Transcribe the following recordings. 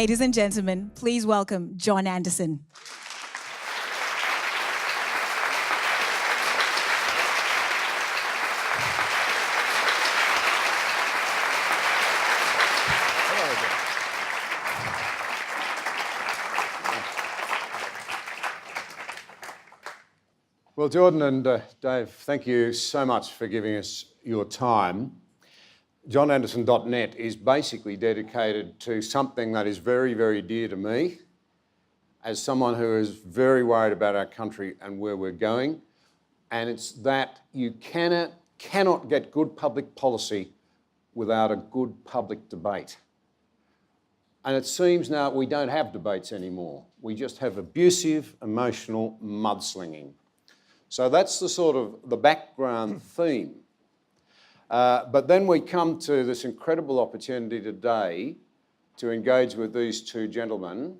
Ladies and gentlemen, please welcome John Anderson. Well, Jordan and Dave, thank you so much for giving us your time. JohnAnderson.net is basically dedicated to something that is very, very dear to me as someone who is very worried about our country and where we're going. And it's that you cannot get good public policy without a good public debate. And it seems now we don't have debates anymore. We just have abusive, emotional mudslinging. So that's the sort of the background theme. But then we come to this incredible opportunity today to engage with these two gentlemen.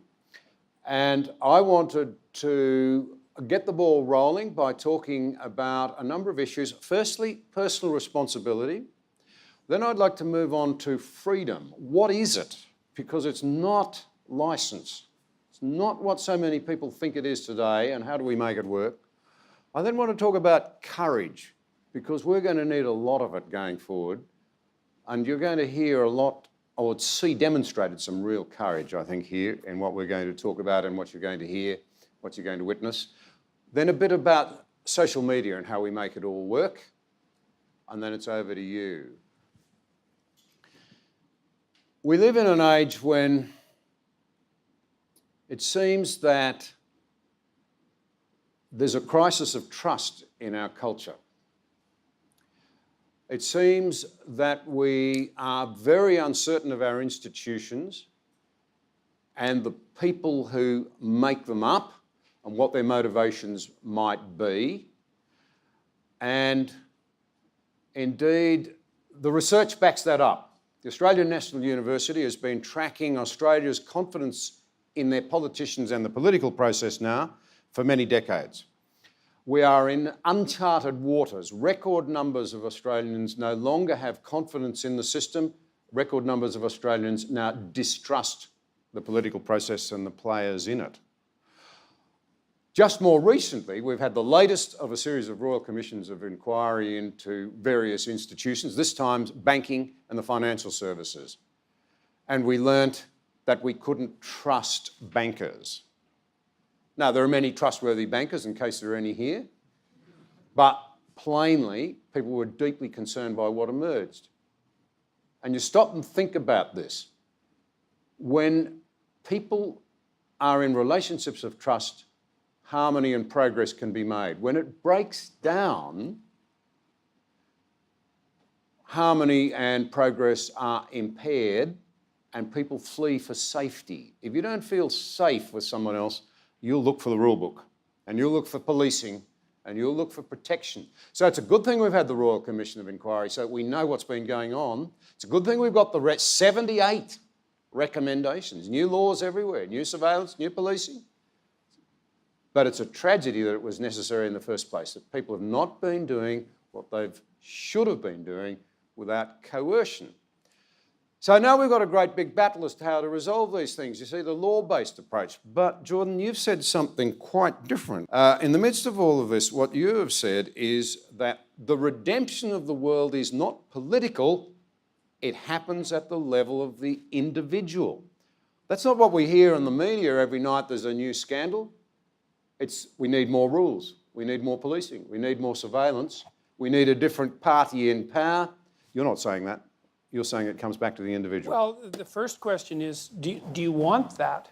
And I wanted to get the ball rolling by talking about a number of issues. Firstly, personal responsibility. Then I'd like to move on to freedom. What is it? Because it's not license. It's not what so many people think it is today, and how do we make it work? I then want to talk about courage, because we're going to need a lot of it going forward. And you're going to hear a lot, or see demonstrated some real courage, I think, here in what we're going to talk about and what you're going to hear, what you're going to witness. Then a bit about social media and how we make it all work. And then it's over to you. We live in an age when it seems that there's a crisis of trust in our culture. It seems that we are very uncertain of our institutions and the people who make them up and what their motivations might be. And indeed, the research backs that up. The Australian National University has been tracking Australia's confidence in their politicians and the political process now for many decades. We are in uncharted waters. Record numbers of Australians no longer have confidence in the system. Record numbers of Australians now distrust the political process and the players in it. Just more recently, we've had the latest of a series of royal commissions of inquiry into various institutions, this time banking and the financial services. And we learnt that we couldn't trust bankers. Now, there are many trustworthy bankers, in case there are any here, but plainly, people were deeply concerned by what emerged. And you stop and think about this. When people are in relationships of trust, harmony and progress can be made. When it breaks down, harmony and progress are impaired and people flee for safety. If you don't feel safe with someone else, you'll look for the rule book and you'll look for policing and you'll look for protection. So it's a good thing we've had the Royal Commission of Inquiry so we know what's been going on. It's a good thing we've got the 78 recommendations, new laws everywhere, new surveillance, new policing. But it's a tragedy that it was necessary in the first place, that people have not been doing what they should have been doing without coercion. So now we've got a great big battle as to how to resolve these things. You see, the law-based approach. But Jordan, you've said something quite different. In the midst of all of this, what you have said is that the redemption of the world is not political, it happens at the level of the individual. That's not what we hear in the media every night there's a new scandal. It's we need more rules, we need more policing, we need more surveillance, we need a different party in power. You're not saying that. You're saying it comes back to the individual. Well, the first question is, do you want that?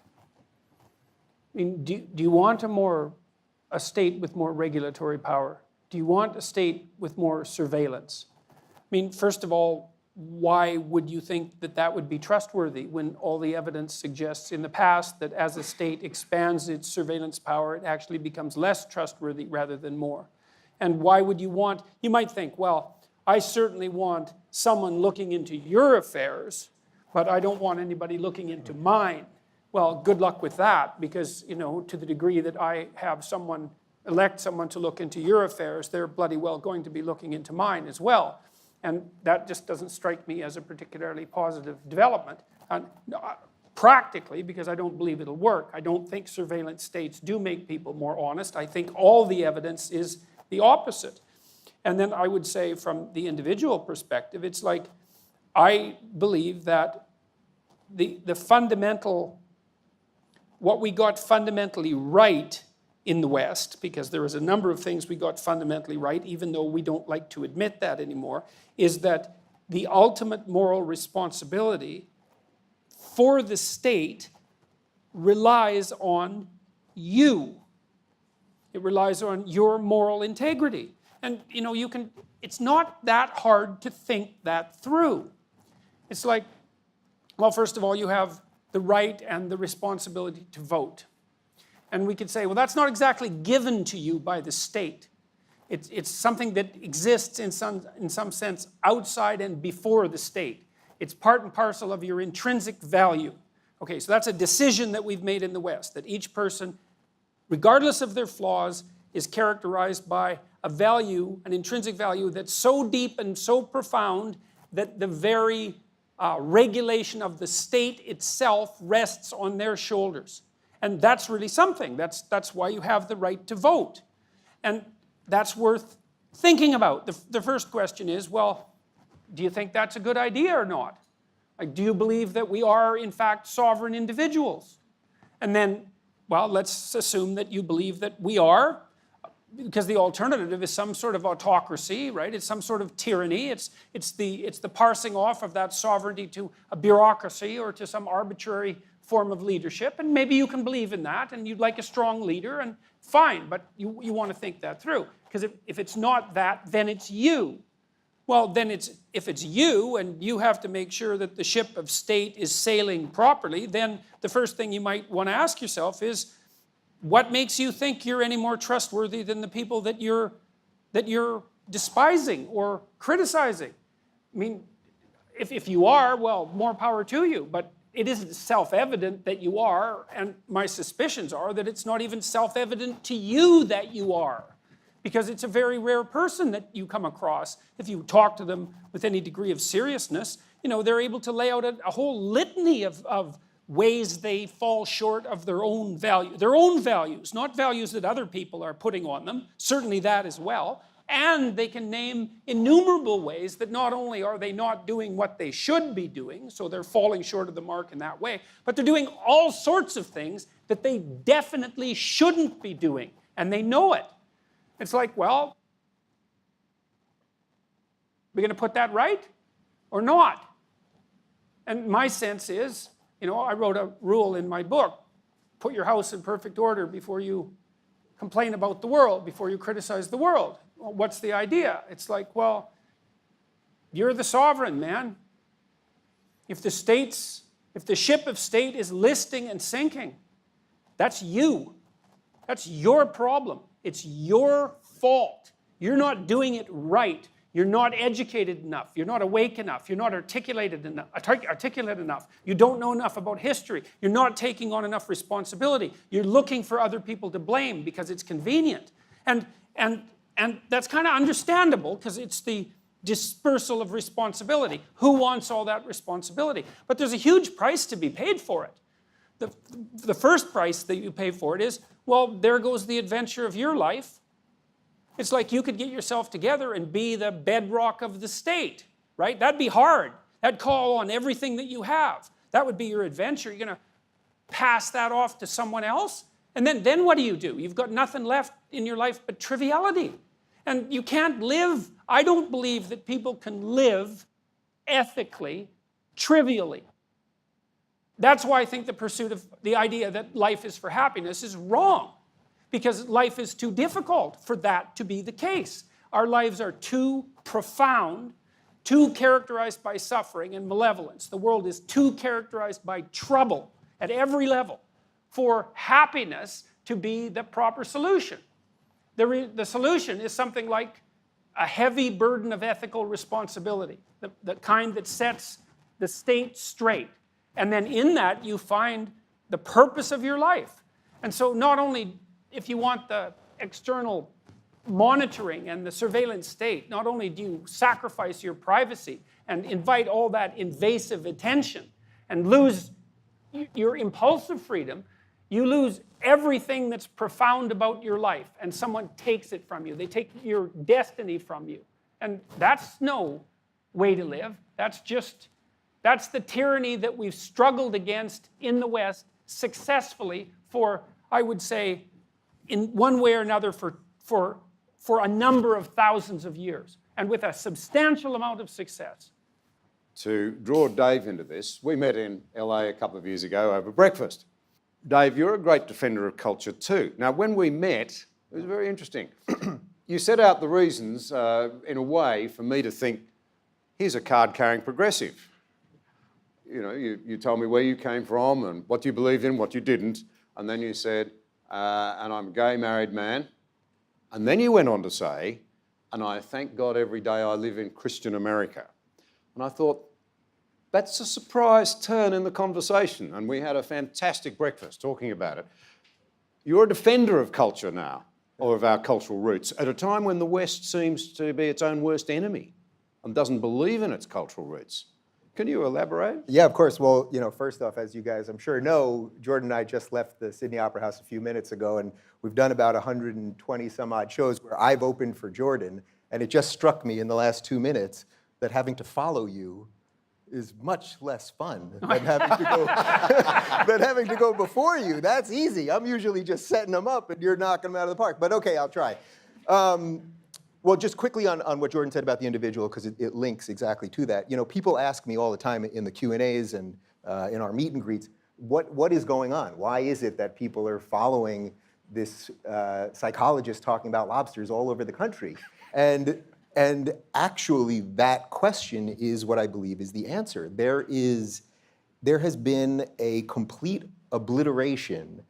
I mean, do you want a state with more regulatory power? Do you want a state with more surveillance? I mean, first of all, why would you think that that would be trustworthy when all the evidence suggests in the past that as a state expands its surveillance power, it actually becomes less trustworthy rather than more? And why would you might think, well, I certainly want someone looking into your affairs, but I don't want anybody looking into mine. Well, good luck with that, because, to the degree that I have elect someone to look into your affairs, they're bloody well going to be looking into mine as well. And that just doesn't strike me as a particularly positive development. And practically, because I don't believe it'll work. I don't think surveillance states do make people more honest. I think all the evidence is the opposite. And then I would say from the individual perspective, it's like I believe that the fundamental, what we got fundamentally right in the West, because there is a number of things we got fundamentally right, even though we don't like to admit that anymore, is that the ultimate moral responsibility for the state relies on you. It relies on your moral integrity. And you know, it's not that hard to think that through. It's like, well, first of all, you have the right and the responsibility to vote. And we could say, well, that's not exactly given to you by the state. It's something that exists in some sense outside and before the state. It's part and parcel of your intrinsic value. Okay, so that's a decision that we've made in the West, that each person, regardless of their flaws, is characterized by a value, an intrinsic value that's so deep and so profound that the very regulation of the state itself rests on their shoulders. And that's really something. That's why you have the right to vote. And that's worth thinking about. The first question is, well, do you think that's a good idea or not? Like, do you believe that we are, in fact, sovereign individuals? And then, well, let's assume that you believe that we are, because the alternative is some sort of autocracy, right? It's some sort of tyranny. It's the parsing off of that sovereignty to a bureaucracy or to some arbitrary form of leadership. And maybe you can believe in that, and you'd like a strong leader, and fine, but you want to think that through. Because if it's not that, then it's you. Well, then if it's you, and you have to make sure that the ship of state is sailing properly, then the first thing you might want to ask yourself is, what makes you think you're any more trustworthy than the people that you're despising or criticizing? I mean, if you are, well, more power to you, but it isn't self-evident that you are, and my suspicions are that it's not even self-evident to you that you are, because it's a very rare person that you come across. If you talk to them with any degree of seriousness, you know, they're able to lay out a whole litany of ways they fall short of their own values, not values that other people are putting on them, certainly that as well. And they can name innumerable ways that not only are they not doing what they should be doing, so they're falling short of the mark in that way, but they're doing all sorts of things that they definitely shouldn't be doing, and they know it. It's like, well, we're going to put that right or not? And my sense is, you know, I wrote a rule in my book, put your house in perfect order before you complain about the world, before you criticize the world. Well, what's the idea? It's like, well, you're the sovereign, man. If the ship of state is listing and sinking, that's you. That's your problem. It's your fault. You're not doing it right. You're not educated enough. You're not awake enough. You're not articulate enough. You don't know enough about history. You're not taking on enough responsibility. You're looking for other people to blame because it's convenient. And that's kind of understandable because it's the dispersal of responsibility. Who wants all that responsibility? But there's a huge price to be paid for it. The first price that you pay for it is, well, there goes the adventure of your life. It's like you could get yourself together and be the bedrock of the state, right? That'd be hard. That'd call on everything that you have. That would be your adventure. You're going to pass that off to someone else? And then what do? You've got nothing left in your life but triviality. And you can't live. I don't believe that people can live ethically, trivially. That's why I think the pursuit of the idea that life is for happiness is wrong. Because life is too difficult for that to be the case. Our lives are too profound, too characterized by suffering and malevolence. The world is too characterized by trouble at every level for happiness to be the proper solution. The solution is something like a heavy burden of ethical responsibility, the kind that sets the state straight. And then in that you find the purpose of your life. And so not only, if you want the external monitoring and the surveillance state, not only do you sacrifice your privacy and invite all that invasive attention and lose your impulsive freedom, you lose everything that's profound about your life, and someone takes it from you. They take your destiny from you. And that's no way to live. That's the tyranny that we've struggled against in the West successfully for, I would say, in one way or another for a number of thousands of years, and with a substantial amount of success. To draw Dave into this, we met in LA a couple of years ago over breakfast. Dave, you're a great defender of culture too. Now, when we met, it was very interesting. You set out the reasons in a way for me to think, here's a card-carrying progressive. You know, you told me where you came from and what you believed in, what you didn't, and then you said, and I'm a gay married man. And then you went on to say, and I thank God every day I live in Christian America. And I thought, that's a surprise turn in the conversation. And we had a fantastic breakfast talking about it. You're a defender of culture now, or of our cultural roots, at a time when the West seems to be its own worst enemy and doesn't believe in its cultural roots. Can you elaborate? Yeah, of course. Well, first off, as you guys I'm sure know, Jordan and I just left the Sydney Opera House a few minutes ago, and we've done about 120 some odd shows where I've opened for Jordan, and it just struck me in the last 2 minutes that having to follow you is much less fun than having to go before you. That's easy. I'm usually just setting them up and you're knocking them out of the park. But okay, I'll try. Well, just quickly on what Jordan said about the individual, because it links exactly to that. People ask me all the time in the Q&As and in our meet and greets, what is going on? Why is it that people are following this psychologist talking about lobsters all over the country? And actually, that question is what I believe is the answer. There has been a complete obliteration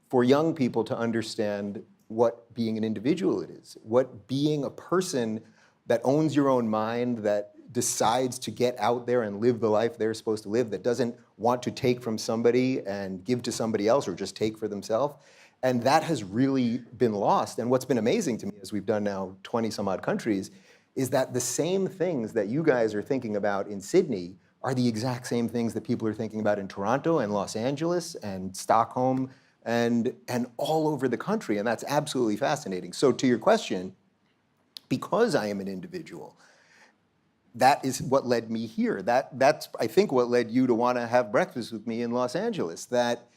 for young people to understand what being an individual it is, what being a person that owns your own mind, that decides to get out there and live the life they're supposed to live, that doesn't want to take from somebody and give to somebody else or just take for themselves. And that has really been lost. And what's been amazing to me, as we've done now 20 some odd countries, is that the same things that you guys are thinking about in Sydney are the exact same things that people are thinking about in Toronto and Los Angeles and Stockholm and all over the country. And that's absolutely fascinating. So to your question, because I am an individual, that is what led me here. That's, I think, what led you to want to have breakfast with me in Los Angeles. That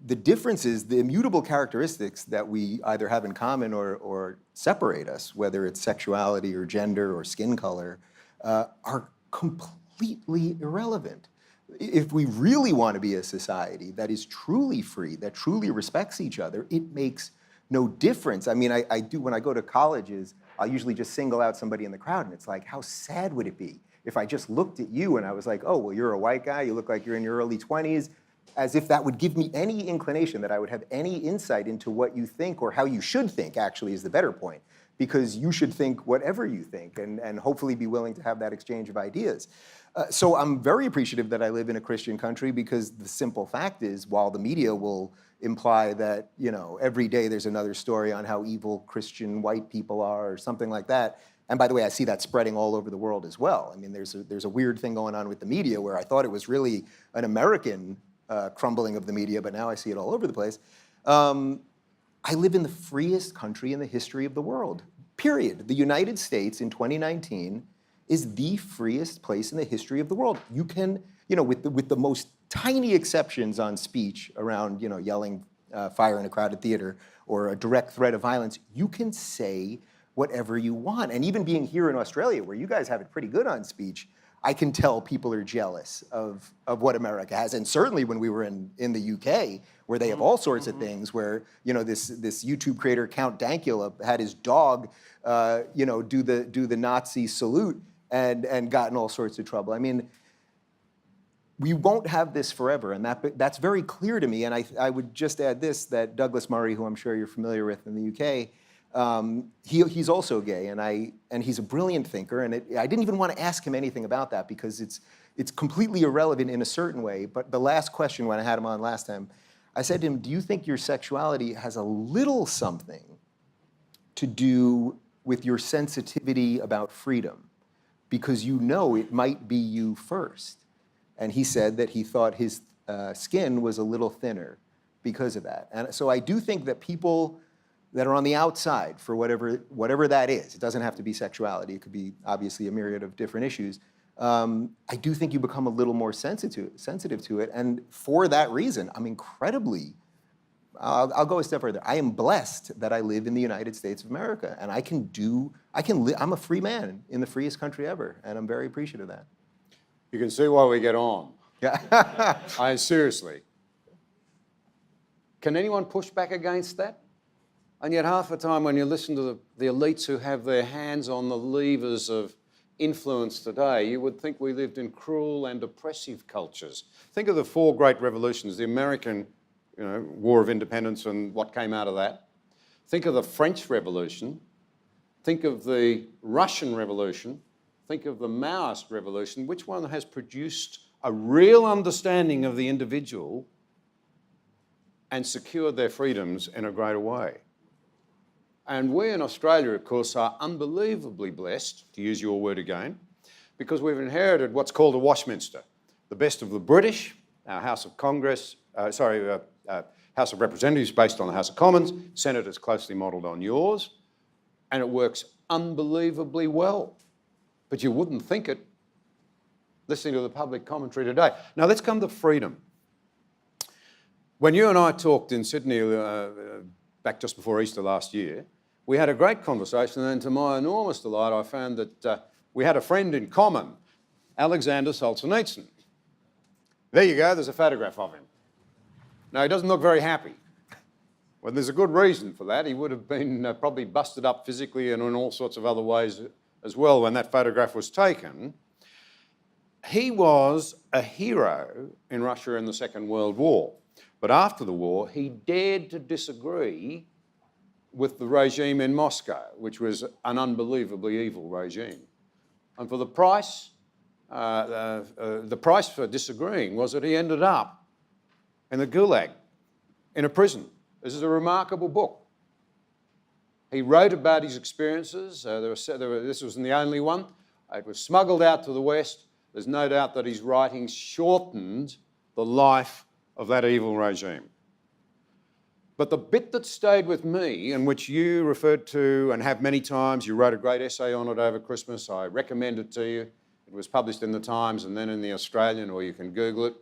the differences, the immutable characteristics that we either have in common or separate us, whether it's sexuality or gender or skin color, are completely irrelevant. If we really want to be a society that is truly free, that truly respects each other, it makes no difference. I mean, I do, when I go to colleges, I'll usually just single out somebody in the crowd, and it's like, how sad would it be if I just looked at you and I was like, oh, well, you're a white guy, you look like you're in your early 20s, as if that would give me any inclination that I would have any insight into what you think, or how you should think, actually, is the better point. Because you should think whatever you think and hopefully be willing to have that exchange of ideas. So I'm very appreciative that I live in a Christian country, because the simple fact is, while the media will imply that, every day there's another story on how evil Christian white people are or something like that, and by the way, I see that spreading all over the world as well. I mean, there's a weird thing going on with the media where I thought it was really an American crumbling of the media, but now I see it all over the place. I live in the freest country in the history of the world, period. The United States in 2019 is the freest place in the history of the world. You can, with the most tiny exceptions on speech around, yelling fire in a crowded theater or a direct threat of violence, you can say whatever you want. And even being here in Australia, where you guys have it pretty good on speech, I can tell people are jealous of what America has. And certainly when we were in the UK, where they have all sorts of things, where this YouTube creator, Count Dankula, had his dog do the Nazi salute and got in all sorts of trouble. I mean, we won't have this forever, and that's very clear to me. And I would just add this, that Douglas Murray, who I'm sure you're familiar with in the UK, he's also gay, and he's a brilliant thinker, and I didn't even want to ask him anything about that, because it's completely irrelevant in a certain way. But the last question, when I had him on last time, I said to him, do you think your sexuality has a little something to do with your sensitivity about freedom? Because it might be you first. And he said that he thought his skin was a little thinner because of that. And so I do think that people that are on the outside, for whatever that is, it doesn't have to be sexuality, it could be obviously a myriad of different issues, I do think you become a little more sensitive to it. And for that reason, I'm incredibly, I'll go a step further. I am blessed that I live in the United States of America, and I'm a free man in the freest country ever, and I'm very appreciative of that. You can see why we get on. Yeah. Seriously. Can anyone push back against that? And yet half the time when you listen to the elites who have their hands on the levers of influence today, you would think we lived in cruel and oppressive cultures. Think of the 4 great revolutions, the American War of Independence and what came out of that. Think of the French Revolution. Think of the Russian Revolution. Think of the Maoist Revolution. Which one has produced a real understanding of the individual and secured their freedoms in a greater way? And we in Australia, of course, are unbelievably blessed, to use your word again, because we've inherited what's called a Westminster, the best of the British, our House of House of Representatives based on the House of Commons, Senate is closely modelled on yours, and it works unbelievably well. But you wouldn't think it listening to the public commentary today. Now let's come to freedom. When you and I talked in Sydney back just before Easter last year, we had a great conversation, and to my enormous delight, I found that we had a friend in common, Alexander Solzhenitsyn. There you go, there's a photograph of him. Now, he doesn't look very happy. Well, there's a good reason for that. He would have been probably busted up physically and in all sorts of other ways as well when that photograph was taken. He was a hero in Russia in the Second World War. But after the war, he dared to disagree with the regime in Moscow, which was an unbelievably evil regime. And for the price for disagreeing was that he ended up in the Gulag, in a prison. This is a remarkable book. He wrote about his experiences. This wasn't the only one. It was smuggled out to the West. There's no doubt that his writings shortened the life of that evil regime. But the bit that stayed with me, and which you referred to and have many times, you wrote a great essay on it over Christmas, I recommend it to you. It was published in the Times and then in the Australian, or you can Google it,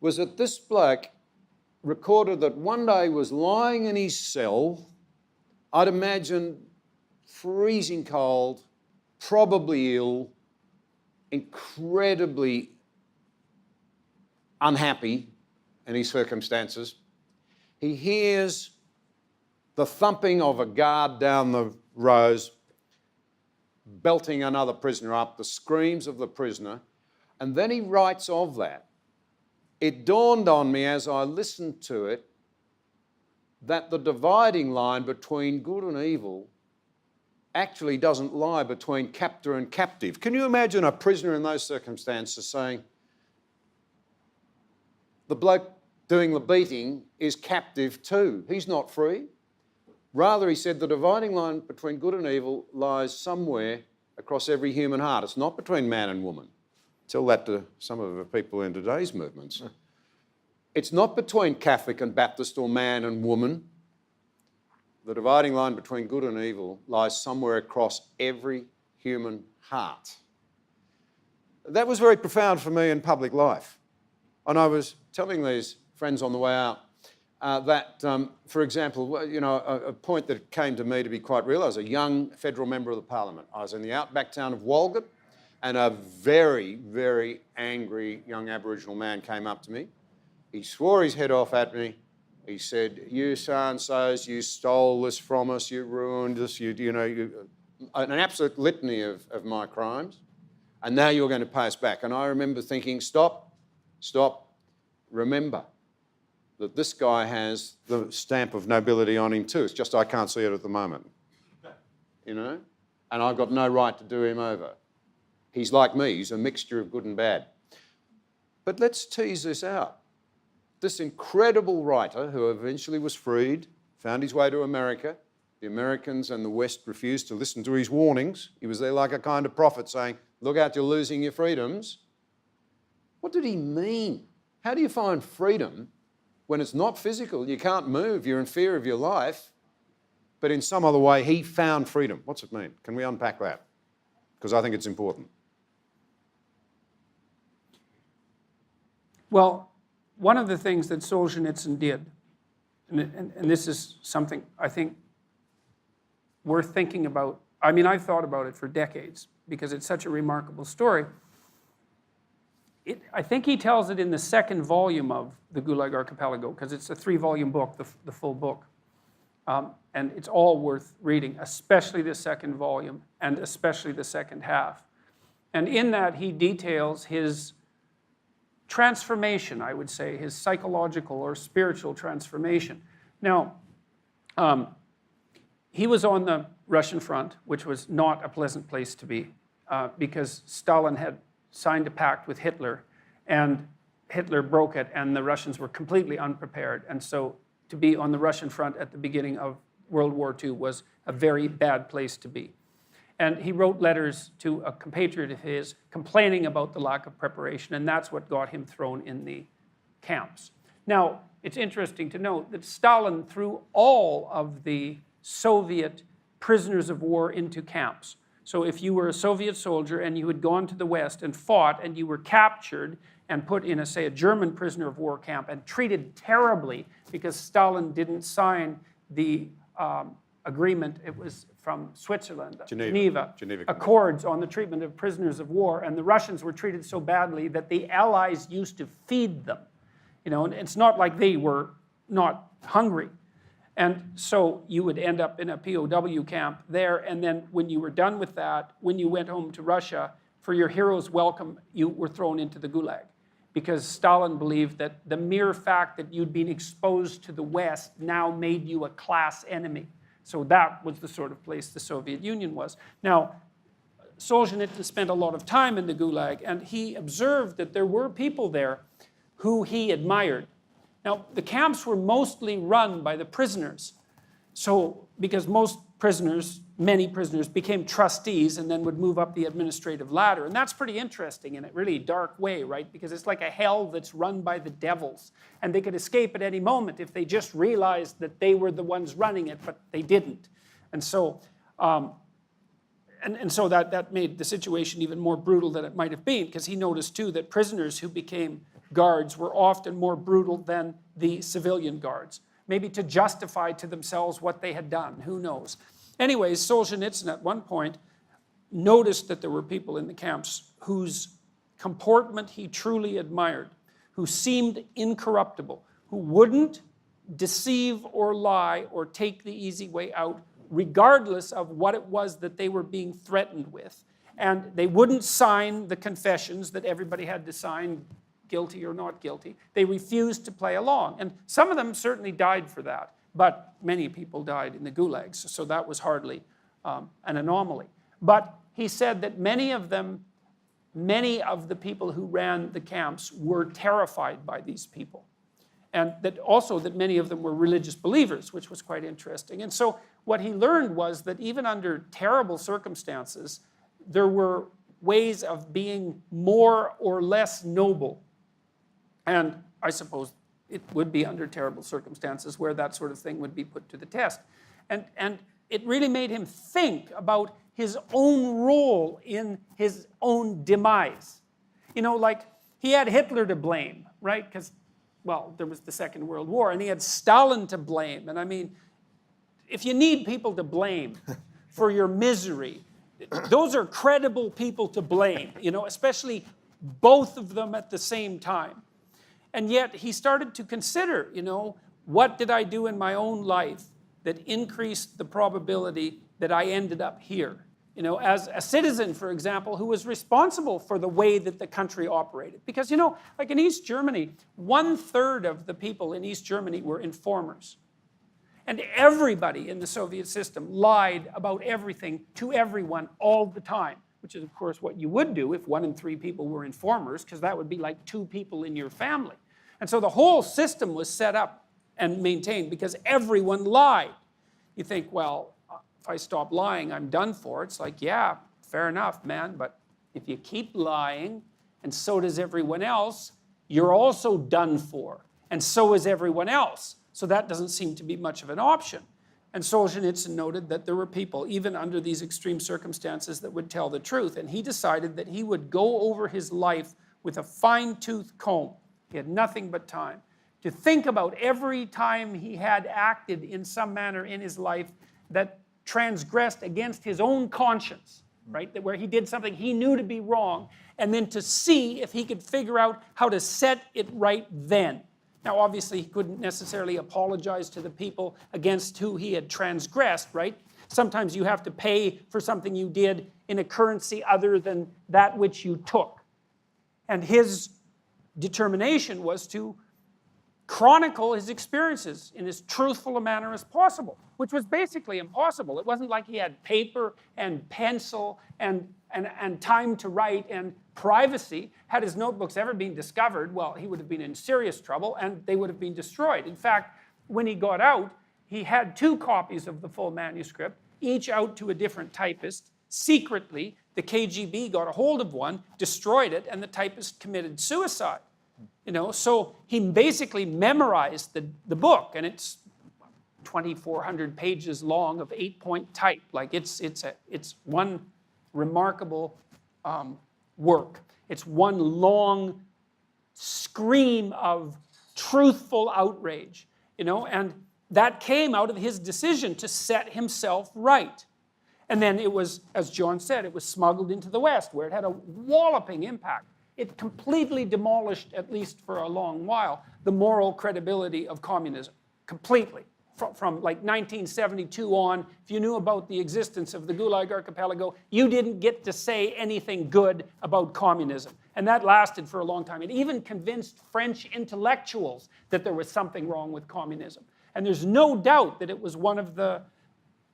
was that this bloke recorded that one day he was lying in his cell, I'd imagine freezing cold, probably ill, incredibly unhappy in his circumstances. He hears the thumping of a guard down the rows, belting another prisoner up, the screams of the prisoner, and then he writes of that. It dawned on me as I listened to it that the dividing line between good and evil actually doesn't lie between captor and captive. Can you imagine a prisoner in those circumstances saying, the bloke doing the beating is captive too. He's not free. Rather, he said, the dividing line between good and evil lies somewhere across every human heart. It's not between man and woman. Tell that to some of the people in today's movements. It's not between Catholic and Baptist or man and woman. The dividing line between good and evil lies somewhere across every human heart. That was very profound for me in public life. And I was telling these friends on the way out that, for example, a point that came to me to be quite real. I was a young federal member of the parliament. I was in the outback town of Walgett, and a very, very angry young Aboriginal man came up to me. He swore his head off at me. He said, you so-and-sos, you stole this from us, you ruined us, an absolute litany of my crimes, and now you're going to pay us back. And I remember thinking, stop, remember that this guy has the stamp of nobility on him too. It's just I can't see it at the moment, and I've got no right to do him over. He's like me, he's a mixture of good and bad. But let's tease this out. This incredible writer who eventually was freed, found his way to America. The Americans and the West refused to listen to his warnings. He was there like a kind of prophet saying, look out, you're losing your freedoms. What did he mean How do you find freedom when it's not physical? You can't move, you're in fear of your life, but in some other way he found freedom. What's it mean? Can we unpack that? Because I think it's important. Well, one of the things that Solzhenitsyn did, and this is something I think worth thinking about. I mean, I've thought about it for decades because it's such a remarkable story. I think he tells it in the second volume of the Gulag Archipelago, because it's a 3-volume book, the full book. And it's all worth reading, especially the second volume and especially the second half. And in that, he details his transformation, I would say, his psychological or spiritual transformation. Now, he was on the Russian front, which was not a pleasant place to be, because Stalin had signed a pact with Hitler, and Hitler broke it, and the Russians were completely unprepared. And so to be on the Russian front at the beginning of World War II was a very bad place to be. And he wrote letters to a compatriot of his complaining about the lack of preparation, and that's what got him thrown in the camps. Now, it's interesting to note that Stalin threw all of the Soviet prisoners of war into camps. So if you were a Soviet soldier and you had gone to the West and fought and you were captured and put in, say, a German prisoner of war camp and treated terribly because Stalin didn't sign the agreement, it was from Switzerland, Geneva Accords on the treatment of prisoners of war, and the Russians were treated so badly that the Allies used to feed them. You know, and it's not like they were not hungry. And so you would end up in a POW camp there, and then when you were done with that, when you went home to Russia, for your hero's welcome, you were thrown into the Gulag. Because Stalin believed that the mere fact that you'd been exposed to the West now made you a class enemy. So that was the sort of place the Soviet Union was. Now, Solzhenitsyn spent a lot of time in the Gulag, and he observed that there were people there who he admired. Now, the camps were mostly run by the prisoners. So, because most prisoners, many prisoners, became trustees and then would move up the administrative ladder. And that's pretty interesting in a really dark way, right? Because it's like a hell that's run by the devils. And they could escape at any moment if they just realized that they were the ones running it, but they didn't. And so, so that made the situation even more brutal than it might have been, because he noticed too that prisoners who became guards were often more brutal than the civilian guards. Maybe to justify to themselves what they had done, who knows. Anyways, Solzhenitsyn at one point noticed that there were people in the camps whose comportment he truly admired, who seemed incorruptible, who wouldn't deceive or lie or take the easy way out, regardless of what it was that they were being threatened with. And they wouldn't sign the confessions that everybody had to sign, guilty or not guilty. They refused to play along. And some of them certainly died for that, but many people died in the gulags, so that was hardly an anomaly. But he said that many of the people who ran the camps were terrified by these people. And that also that many of them were religious believers, which was quite interesting. And so what he learned was that even under terrible circumstances, there were ways of being more or less noble. And I suppose it would be under terrible circumstances where that sort of thing would be put to the test. And it really made him think about his own role in his own demise. You know, like he had Hitler to blame, right? Because, well, there was the Second World War, and he had Stalin to blame. And I mean, if you need people to blame for your misery, those are credible people to blame, you know, especially both of them at the same time. And yet he started to consider, you know, what did I do in my own life that increased the probability that I ended up here? You know, as a citizen, for example, who was responsible for the way that the country operated. Because, you know, like in East Germany, 1/3 of the people in East Germany were informers. And everybody in the Soviet system lied about everything to everyone all the time, which is, of course, what you would do if 1 in 3 people were informers, because that would be like 2 people in your family. And so the whole system was set up and maintained because everyone lied. You think, well, if I stop lying, I'm done for. It's like, yeah, fair enough, man, but if you keep lying, and so does everyone else, you're also done for, and so is everyone else. So that doesn't seem to be much of an option. And Solzhenitsyn noted that there were people, even under these extreme circumstances, that would tell the truth. And he decided that he would go over his life with a fine-tooth comb. He had nothing but time to think about every time he had acted in some manner in his life that transgressed against his own conscience, right? That where he did something he knew to be wrong, and then to see if he could figure out how to set it right then. Now, obviously, he couldn't necessarily apologize to the people against who he had transgressed, right? Sometimes you have to pay for something you did in a currency other than that which you took. And his determination was to chronicle his experiences in as truthful a manner as possible, which was basically impossible. It wasn't like he had paper and pencil and time to write and privacy. Had his notebooks ever been discovered, well, he would have been in serious trouble and they would have been destroyed. In fact, when he got out, he had 2 copies of the full manuscript, each out to a different typist. Secretly, the KGB got a hold of one, destroyed it, and the typist committed suicide. So he basically memorized the book, and it's 2,400 pages long of 8-point type. Like it's one remarkable work. It's one long scream of truthful outrage, and that came out of his decision to set himself right. And then it was, as John said, it was smuggled into the West, where it had a walloping impact. It completely demolished, at least for a long while, the moral credibility of communism. Completely. From like 1972 on, if you knew about the existence of the Gulag Archipelago, you didn't get to say anything good about communism. And that lasted for a long time. It even convinced French intellectuals that there was something wrong with communism. And there's no doubt that it was one of the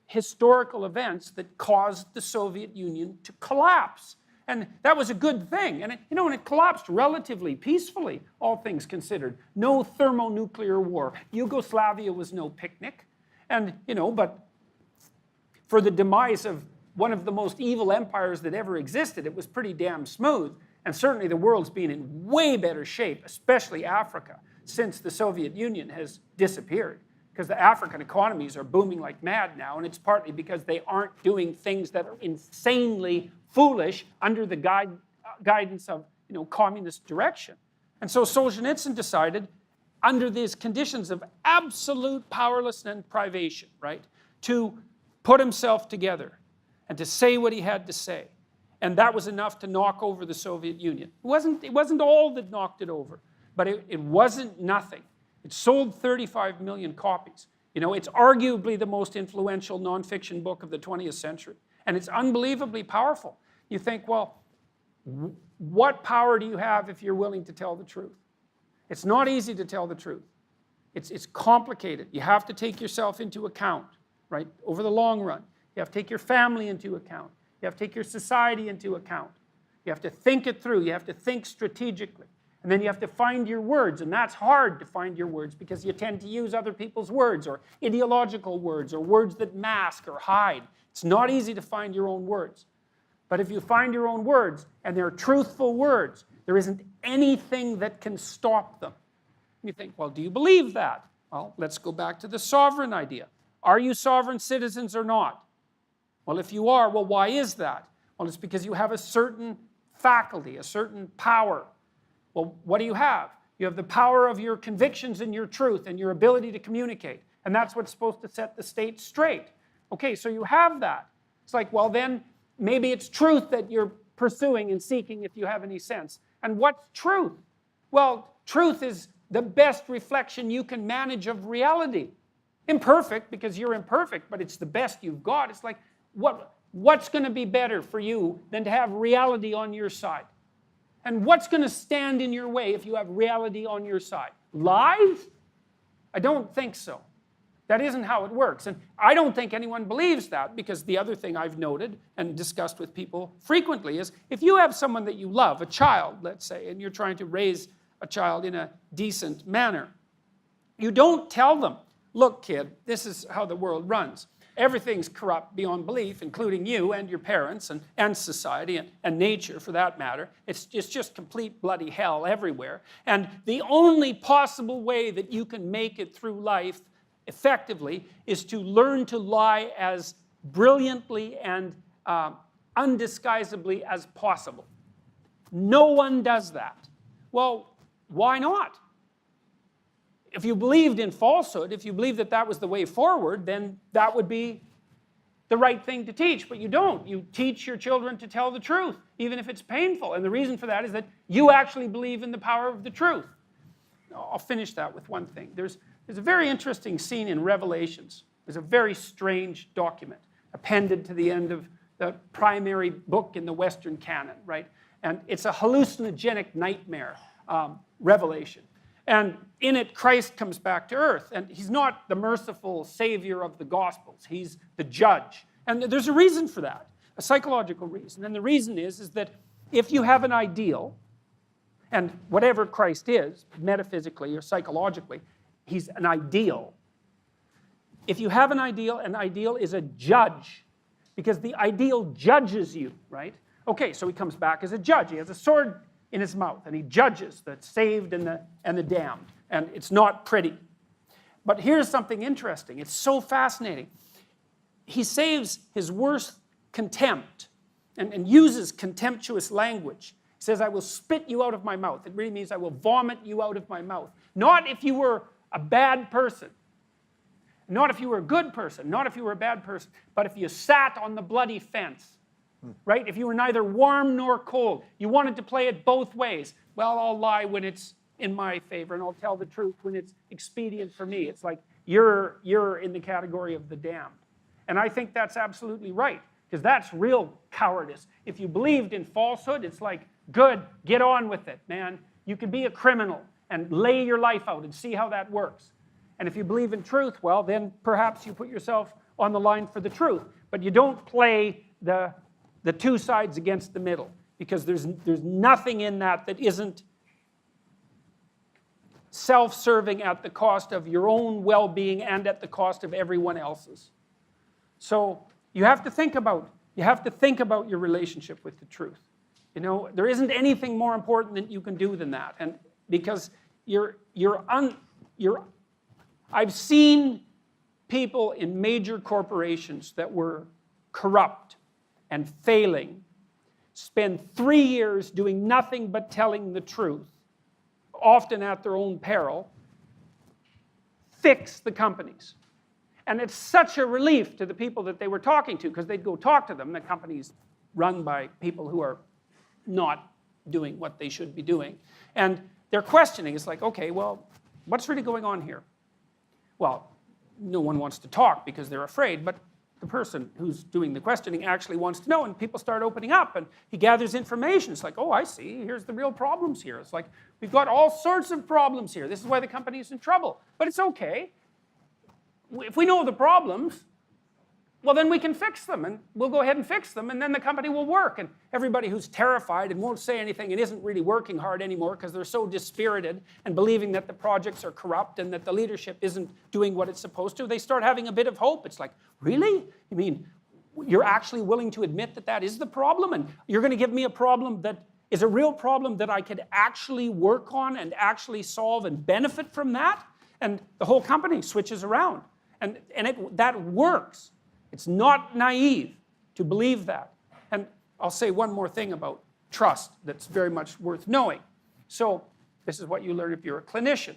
historical events that caused the Soviet Union to collapse. And that was a good thing. And it collapsed relatively peacefully, all things considered. No thermonuclear war. Yugoslavia was no picnic. And, but for the demise of one of the most evil empires that ever existed, it was pretty damn smooth. And certainly the world's been in way better shape, especially Africa, since the Soviet Union has disappeared. Because the African economies are booming like mad now, and it's partly because they aren't doing things that are insanely foolish under the guidance of communist direction. And so Solzhenitsyn decided, under these conditions of absolute powerlessness and privation, right, to put himself together and to say what he had to say. And that was enough to knock over the Soviet Union. It wasn't all that knocked it over, but it wasn't nothing. It sold 35 million copies. It's arguably the most influential nonfiction book of the 20th century. And it's unbelievably powerful. You think, well, what power do you have if you're willing to tell the truth? It's not easy to tell the truth. It's complicated. You have to take yourself into account, right, over the long run. You have to take your family into account. You have to take your society into account. You have to think it through. You have to think strategically. And then you have to find your words, and that's hard to find your words because you tend to use other people's words or ideological words or words that mask or hide. It's not easy to find your own words. But if you find your own words, and they're truthful words, there isn't anything that can stop them. You think, well, do you believe that? Well, let's go back to the sovereign idea. Are you sovereign citizens or not? Well, if you are, well, why is that? Well, it's because you have a certain faculty, a certain power. Well, what do you have? You have the power of your convictions and your truth and your ability to communicate. And that's what's supposed to set the state straight. Okay, so you have that. It's like, well, then maybe it's truth that you're pursuing and seeking if you have any sense. And what's truth? Well, truth is the best reflection you can manage of reality. Imperfect, because you're imperfect, but it's the best you've got. It's like, what's going to be better for you than to have reality on your side? And what's going to stand in your way if you have reality on your side? Lies? I don't think so. That isn't how it works. And I don't think anyone believes that, because the other thing I've noted and discussed with people frequently is if you have someone that you love, a child, let's say, and you're trying to raise a child in a decent manner, you don't tell them, look, kid, this is how the world runs. everything's corrupt beyond belief, including you and your parents and society and nature for that matter. It's just complete bloody hell everywhere. And the only possible way that you can make it through life effectively is to learn to lie as brilliantly and undisguisedly as possible. No one does that. Well, why not? If you believed in falsehood, if you believed that that was the way forward, then that would be the right thing to teach. But you don't. You teach your children to tell the truth, even if it's painful. And the reason for that is that you actually believe in the power of the truth. I'll finish that with one thing. There's a very interesting scene in Revelations. There's a very strange document appended to the end of the primary book in the Western canon, right? And it's a hallucinogenic nightmare, Revelation. And in it, Christ comes back to earth. And he's not the merciful savior of the Gospels. He's the judge. And there's a reason for that, a psychological reason. And the reason is that if you have an ideal, and whatever Christ is, metaphysically or psychologically, he's an ideal. If you have an ideal is a judge, because the ideal judges you, right? Okay, so he comes back as a judge. He has a sword in his mouth, and he judges the saved and the damned. And it's not pretty. But here's something interesting. It's so fascinating. He saves his worst contempt and uses contemptuous language. He says, I will spit you out of my mouth. It really means I will vomit you out of my mouth. Not if you were a bad person. Not if you were a good person. Not if you were a bad person. But if you sat on the bloody fence. Right? If you were neither warm nor cold, you wanted to play it both ways. Well, I'll lie when it's in my favor, and I'll tell the truth when it's expedient for me. It's like you're in the category of the damned. And I think that's absolutely right, because that's real cowardice. If you believed in falsehood, it's like, good, get on with it, man. You can be a criminal and lay your life out and see how that works. And if you believe in truth, well, then perhaps you put yourself on the line for the truth. But you don't play the two sides against the middle, because there's nothing in that isn't self-serving at the cost of your own well-being and at the cost of everyone else's. So you have to think about your relationship with the truth. You know, there isn't anything more important that you can do than that, and because I've seen people in major corporations that were corrupt and failing spend 3 years doing nothing but telling the truth, often at their own peril, fix the companies. And it's such a relief to the people that they were talking to, because they'd go talk to them. The company's run by people who are not doing what they should be doing. And they're questioning. It's like, okay, well, what's really going on here? Well, no one wants to talk because they're afraid, but the person who's doing the questioning actually wants to know, and people start opening up, and he gathers information. It's like, oh, I see, here's the real problems here. It's like, we've got all sorts of problems here. This is why the company is in trouble. But it's okay. If we know the problems, well, then we can fix them, and we'll go ahead and fix them, and then the company will work. And everybody who's terrified and won't say anything and isn't really working hard anymore because they're so dispirited and believing that the projects are corrupt and that the leadership isn't doing what it's supposed to, they start having a bit of hope. It's like, really? You mean you're actually willing to admit that that is the problem, and you're going to give me a problem that is a real problem that I could actually work on and actually solve and benefit from that? And the whole company switches around. And that works. It's not naive to believe that. And I'll say one more thing about trust that's very much worth knowing. So this is what you learn if you're a clinician.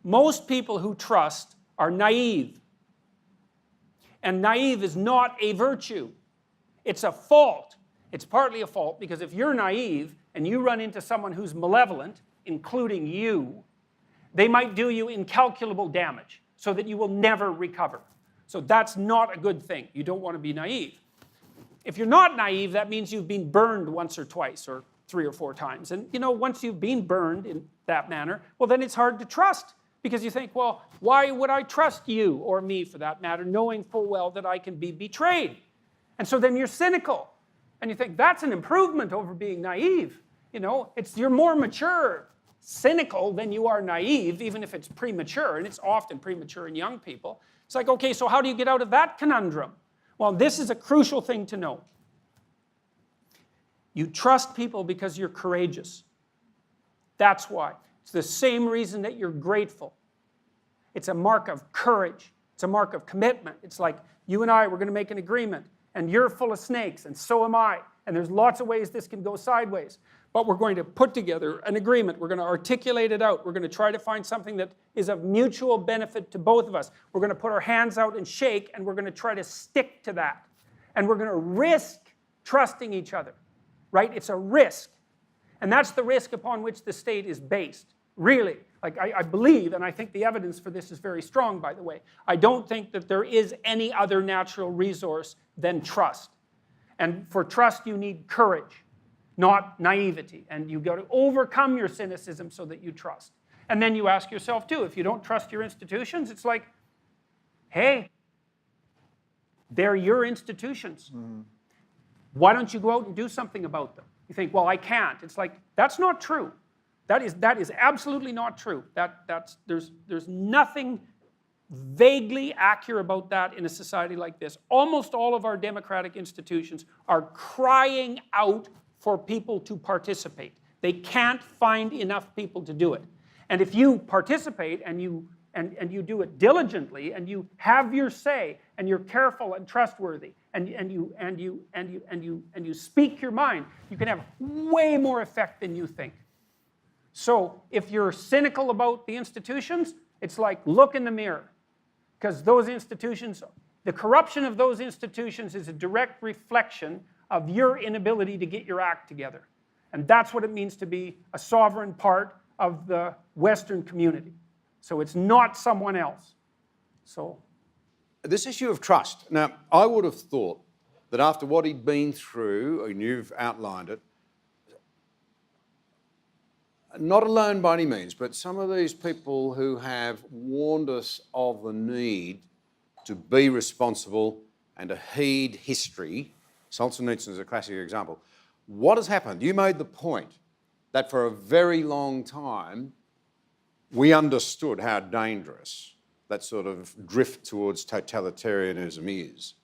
Most people who trust are naive. And naive is not a virtue. It's a fault. It's partly a fault because if you're naive and you run into someone who's malevolent, including you, they might do you incalculable damage so that you will never recover. So that's not a good thing. You don't want to be naive. If you're not naive, that means you've been burned once or twice or 3 or 4 times. And, you know, once you've been burned in that manner, well, then it's hard to trust because you think, well, why would I trust you or me, for that matter, knowing full well that I can be betrayed? And so then you're cynical. And you think, that's an improvement over being naive. You know, you're more mature, cynical than you are naive, even if it's premature. And it's often premature in young people. It's like, okay, so how do you get out of that conundrum? Well, this is a crucial thing to know. You trust people because you're courageous. That's why. It's the same reason that you're grateful. It's a mark of courage. It's a mark of commitment. It's like, you and I, we're going to make an agreement, and you're full of snakes, and so am I. And there's lots of ways this can go sideways. But we're going to put together an agreement. We're going to articulate it out. We're going to try to find something that is of mutual benefit to both of us. We're going to put our hands out and shake, and we're going to try to stick to that. And we're going to risk trusting each other, right? It's a risk. And that's the risk upon which the state is based, really. Like, I believe, and I think the evidence for this is very strong, by the way. I don't think that there is any other natural resource than trust. And for trust, you need courage, not naivety. And you've got to overcome your cynicism so that you trust. And then you ask yourself, too, if you don't trust your institutions, it's like, hey, they're your institutions. Mm-hmm. Why don't you go out and do something about them? You think, well, I can't. It's like, that's not true. That is absolutely not true. There's nothing vaguely accurate about that in a society like this. Almost all of our democratic institutions are crying out for people to participate. They can't find enough people to do it. And if you participate and you do it diligently and you have your say and you're careful and trustworthy and you speak your mind, you can have way more effect than you think. So if you're cynical about the institutions, it's like, look in the mirror. Because those institutions, the corruption of those institutions is a direct reflection of your inability to get your act together. And that's what it means to be a sovereign part of the Western community. So it's not someone else. So this issue of trust. Now, I would have thought that after what he'd been through, and you've outlined it, not alone by any means, but some of these people who have warned us of the need to be responsible and to heed history. Solzhenitsyn is a classic example. What has happened? You made the point that for a very long time, we understood how dangerous that sort of drift towards totalitarianism is.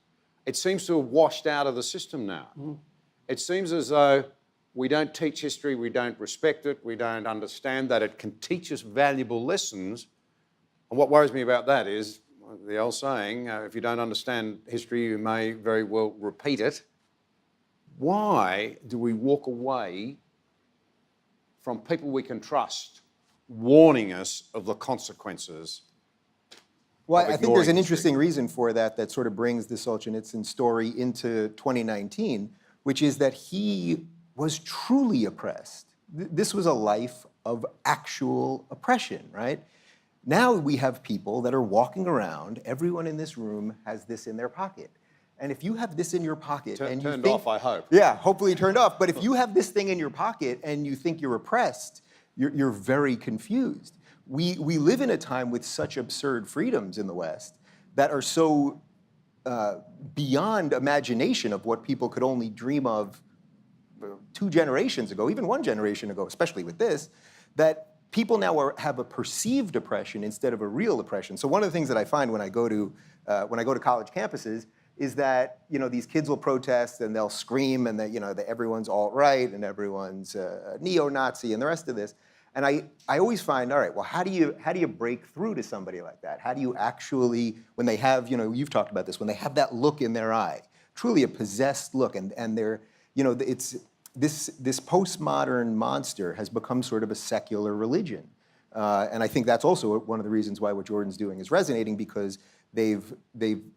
It seems to have washed out of the system now. Mm. It seems as though we don't teach history, we don't respect it, we don't understand that it can teach us valuable lessons. And what worries me about that is the old saying, if you don't understand history, you may very well repeat it. Why do we walk away from people we can trust warning us of the consequences? Well, I think there's an interesting reason for that sort of brings the Solzhenitsyn story into 2019, which is that he was truly oppressed. This was a life of actual oppression, right? Now we have people that are walking around, everyone in this room has this in their pocket. And if you have this in your pocket and you turned think, off, I hope. Yeah, hopefully turned off. But if you have this thing in your pocket and you think you're oppressed, you're very confused. We live in a time with such absurd freedoms in the West that are so beyond imagination of what people could only dream of 2 generations ago, even 1 generation ago, especially with this, that people now have a perceived oppression instead of a real oppression. So one of the things that I find when I go to college campuses is that these kids will protest and they'll scream and that that everyone's alt-right and everyone's neo-Nazi and the rest of this. And I always find, all right, well, how do you break through to somebody like that? How do you actually, when they have, you've talked about this, when they have that look in their eye, truly a possessed look, and they're, it's this postmodern monster has become sort of a secular religion. And I think that's also one of the reasons why what Jordan's doing is resonating, because they've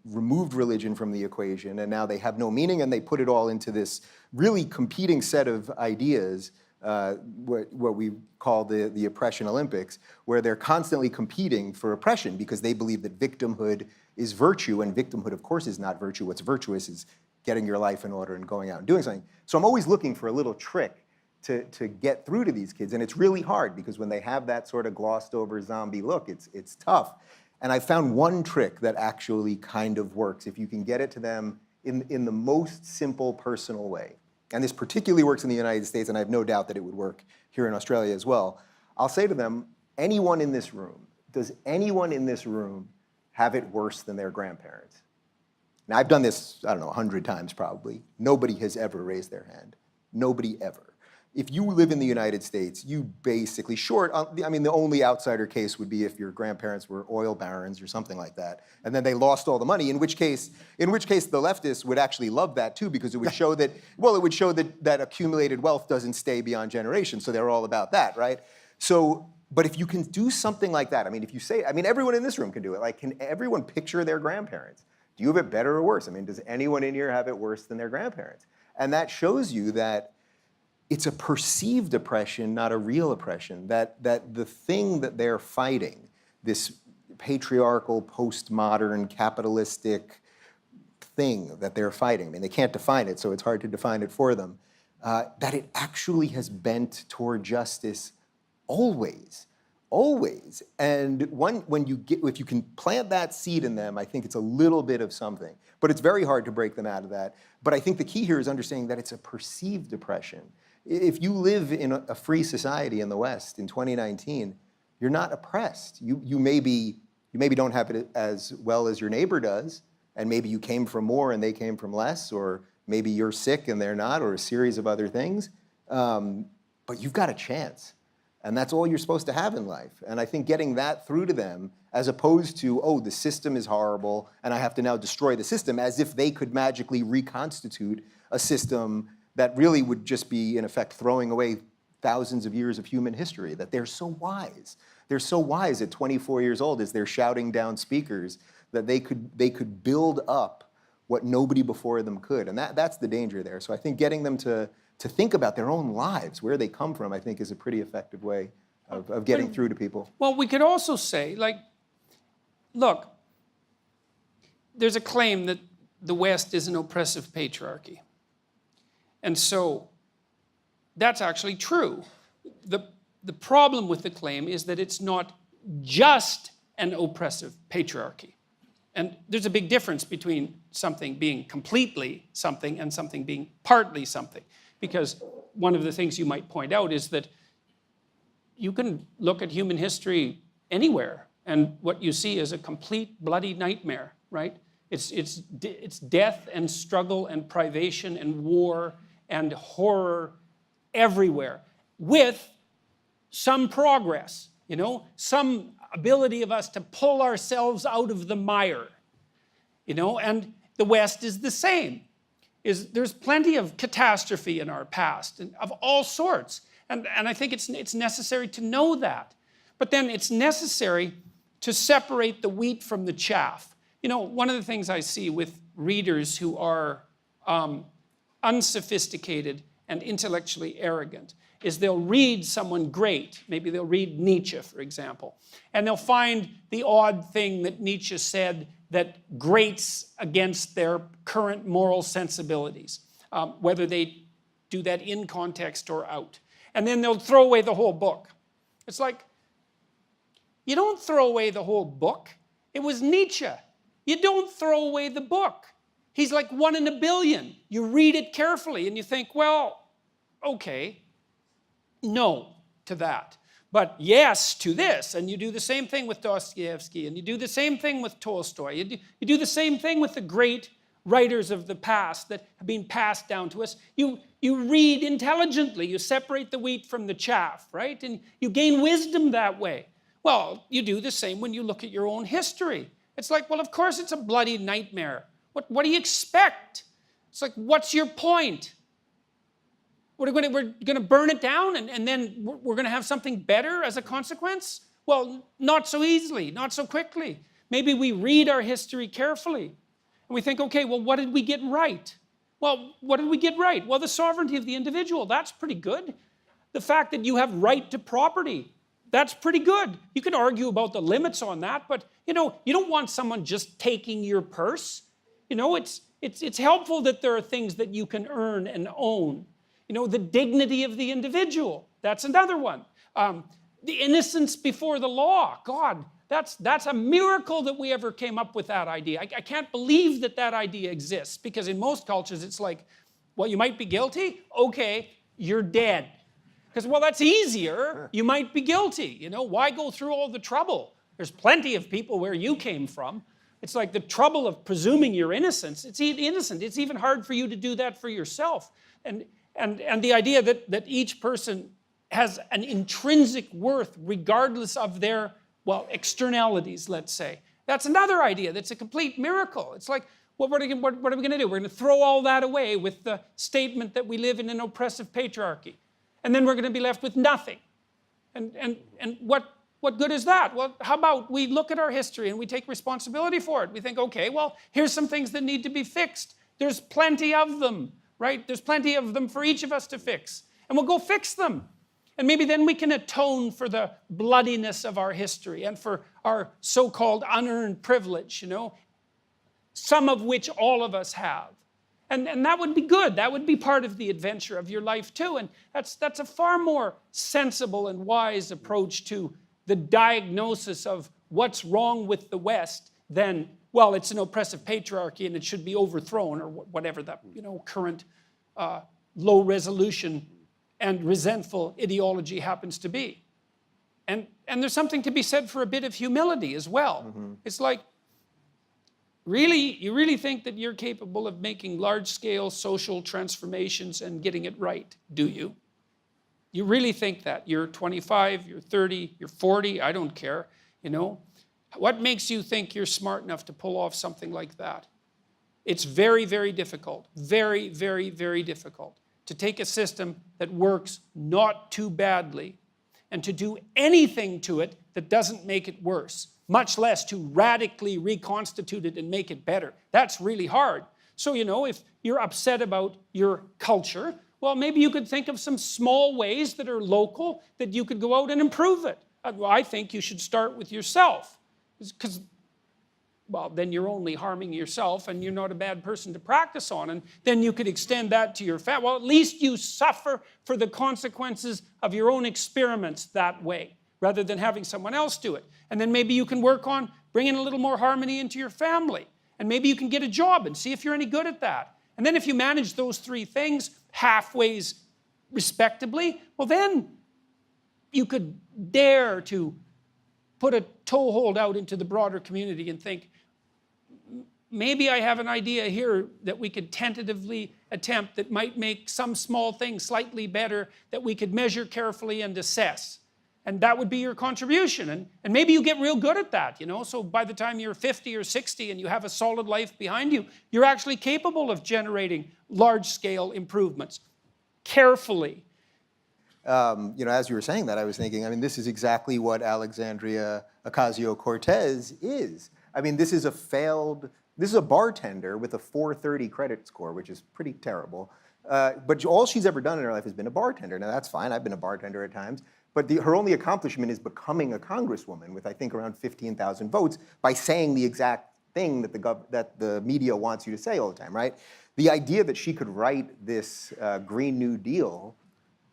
removed religion from the equation and now they have no meaning and they put it all into this really competing set of ideas, what we call the oppression Olympics, where they're constantly competing for oppression because they believe that victimhood is virtue, and victimhood, of course, is not virtue. What's virtuous is getting your life in order and going out and doing something. So I'm always looking for a little trick to get through to these kids, and it's really hard because when they have that sort of glossed over zombie look, it's tough. And I found one trick that actually kind of works if you can get it to them in the most simple, personal way. And this particularly works in the United States, and I have no doubt that it would work here in Australia as well. I'll say to them, anyone in this room, does anyone in this room have it worse than their grandparents? Now, I've done this, I don't know, 100 times probably. Nobody has ever raised their hand. Nobody ever. If you live in the United States, you basically, I mean, the only outsider case would be if your grandparents were oil barons or something like that, and then they lost all the money, in which case the leftists would actually love that too, because it would show that, well, it would show that accumulated wealth doesn't stay beyond generations, so they're all about that, right? So, but if you can do something like that, I mean, if you say, I mean, everyone in this room can do it. Like, can everyone picture their grandparents? Do you have it better or worse? I mean, does anyone in here have it worse than their grandparents? And that shows you that it's a perceived oppression, not a real oppression, that the thing that they're fighting, this patriarchal, postmodern, capitalistic thing that they're fighting, I mean, they can't define it, so it's hard to define it for them, that it actually has bent toward justice always, always. And if you can plant that seed in them, I think it's a little bit of something. But it's very hard to break them out of that. But I think the key here is understanding that it's a perceived oppression. If you live in a free society in the West in 2019, you're not oppressed. You maybe don't have it as well as your neighbor does, and maybe you came from more and they came from less, or maybe you're sick and they're not, or a series of other things. But you've got a chance. And that's all you're supposed to have in life. And I think getting that through to them, as opposed to, oh, the system is horrible, and I have to now destroy the system, as if they could magically reconstitute a system that really would just be, in effect, throwing away thousands of years of human history, that they're so wise. They're so wise at 24 years old as they're shouting down speakers that they could build up what nobody before them could. And that's the danger there. So I think getting them to think about their own lives, where they come from, I think is a pretty effective way of getting through to people. Well, we could also say, like, look, there's a claim that the West is an oppressive patriarchy. And so that's actually true. The problem with the claim is that it's not just an oppressive patriarchy. And there's a big difference between something being completely something and something being partly something. Because one of the things you might point out is that you can look at human history anywhere, and what you see is a complete bloody nightmare, right? It's death and struggle and privation and war and horror everywhere, with some progress, you know, some ability of us to pull ourselves out of the mire, you know, and the West is the same. There's plenty of catastrophe in our past, and of all sorts, and I think it's necessary to know that. But then it's necessary to separate the wheat from the chaff. You know, one of the things I see with readers who are unsophisticated and intellectually arrogant is they'll read someone great. Maybe they'll read Nietzsche, for example, and they'll find the odd thing that Nietzsche said that grates against their current moral sensibilities, whether they do that in context or out. And then they'll throw away the whole book. It's like, you don't throw away the whole book. It was Nietzsche. You don't throw away the book. He's like 1 in a billion. You read it carefully and you think, well, okay, no to that. But yes to this, and you do the same thing with Dostoevsky, and you do the same thing with Tolstoy. You do the same thing with the great writers of the past that have been passed down to us. You read intelligently. You separate the wheat from the chaff, right? And you gain wisdom that way. Well, you do the same when you look at your own history. It's like, well, of course it's a bloody nightmare. What do you expect? It's like, what's your point? We're going to burn it down and then we're going to have something better as a consequence? Well, not so easily, not so quickly. Maybe we read our history carefully and we think, okay, well, what did we get right? Well, what did we get right? Well, the sovereignty of the individual, that's pretty good. The fact that you have right to property, that's pretty good. You can argue about the limits on that, but you know, you don't want someone just taking your purse. You know, it's helpful that there are things that you can earn and own. You know, the dignity of the individual, that's another one. The innocence before the law, God, that's a miracle that we ever came up with that idea. I can't believe that idea exists, because in most cultures it's like, well, you might be guilty, okay, you're dead. Because, well, that's easier, you might be guilty, you know, why go through all the trouble? There's plenty of people where you came from. It's like the trouble of presuming your innocence. It's innocent. It's even hard for you to do that for yourself. And the idea that each person has an intrinsic worth regardless of their, well, externalities, let's say. That's another idea that's a complete miracle. It's like, well, what are we going to do? We're going to throw all that away with the statement that we live in an oppressive patriarchy. And then we're going to be left with nothing. And what good is that? Well, how about we look at our history and we take responsibility for it? We think, okay, well, here's some things that need to be fixed. There's plenty of them, right? There's plenty of them for each of us to fix. And we'll go fix them. And maybe then we can atone for the bloodiness of our history and for our so-called unearned privilege, some of which all of us have. And that would be good. That would be part of the adventure of your life too. And that's a far more sensible and wise approach to the diagnosis of what's wrong with the West than, well, it's an oppressive patriarchy and it should be overthrown, or whatever the current low resolution and resentful ideology happens to be. And there's something to be said for a bit of humility as well. Mm-hmm. It's like, really, you really think that you're capable of making large-scale social transformations and getting it right, do you? You really think that? You're 25, you're 30, you're 40, I don't care, What makes you think you're smart enough to pull off something like that? It's very, very difficult, very, very, very difficult to take a system that works not too badly and to do anything to it that doesn't make it worse, much less to radically reconstitute it and make it better. That's really hard. So, if you're upset about your culture, well, maybe you could think of some small ways that are local that you could go out and improve it. Well, I think you should start with yourself, because, well, then you're only harming yourself and you're not a bad person to practice on. And then you could extend that to your family. Well, at least you suffer for the consequences of your own experiments that way, rather than having someone else do it. And then maybe you can work on bringing a little more harmony into your family. And maybe you can get a job and see if you're any good at that. And then if you manage those three things halfways respectably, well, then you could dare to put a toehold out into the broader community and think, maybe I have an idea here that we could tentatively attempt that might make some small thing slightly better that we could measure carefully and assess. And that would be your contribution. And maybe you get real good at that, So by the time you're 50 or 60 and you have a solid life behind you, you're actually capable of generating large-scale improvements carefully. As you were saying that, I was thinking, this is exactly what Alexandria Ocasio-Cortez is. This is a bartender with a 430 credit score, which is pretty terrible. But all she's ever done in her life has been a bartender. Now, that's fine. I've been a bartender at times. But her only accomplishment is becoming a congresswoman with, I think, around 15,000 votes by saying the exact thing that the media wants you to say all the time, right? The idea that she could write this Green New Deal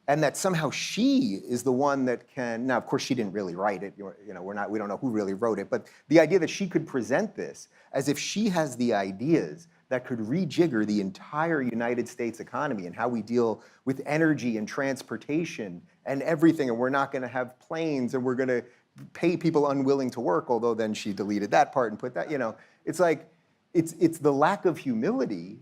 and that somehow she is the one that can, now, of course, she didn't really write it. We don't know who really wrote it. But the idea that she could present this as if she has the ideas that could rejigger the entire United States economy and how we deal with energy and transportation and everything, and we're not going to have planes, and we're going to pay people unwilling to work, although then she deleted that part and put that, It's like, it's the lack of humility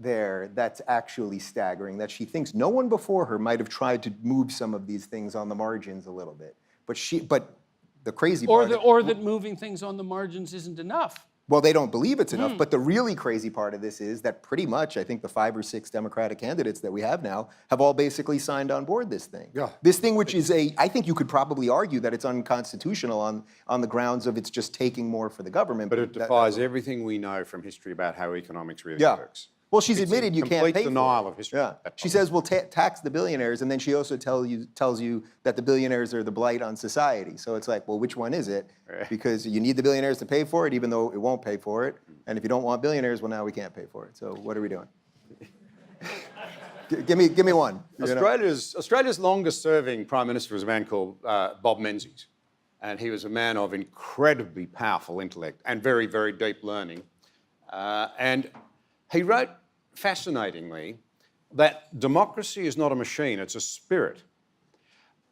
there that's actually staggering, that she thinks no one before her might have tried to move some of these things on the margins a little bit. But the crazy part... Or that moving things on the margins isn't enough. Well, they don't believe it's enough, but the really crazy part of this is that pretty much, I think the 5 or 6 Democratic candidates that we have now have all basically signed on board this thing. Yeah. This thing, which is I think you could probably argue that it's unconstitutional on the grounds of it's just taking more for the government. But it defies everything we know from history about how economics really works. Well, she's admitted you can't pay for it. Complete denial of history. Yeah. She says we'll tax the billionaires, and then she also tells you that the billionaires are the blight on society. So it's like, well, which one is it? Because you need the billionaires to pay for it, even though it won't pay for it. And if you don't want billionaires, well, now we can't pay for it. So what are we doing? Give me one. Australia's longest-serving Prime Minister was a man called Bob Menzies. And he was a man of incredibly powerful intellect and very, very deep learning. And he wrote, fascinatingly, that democracy is not a machine, it's a spirit.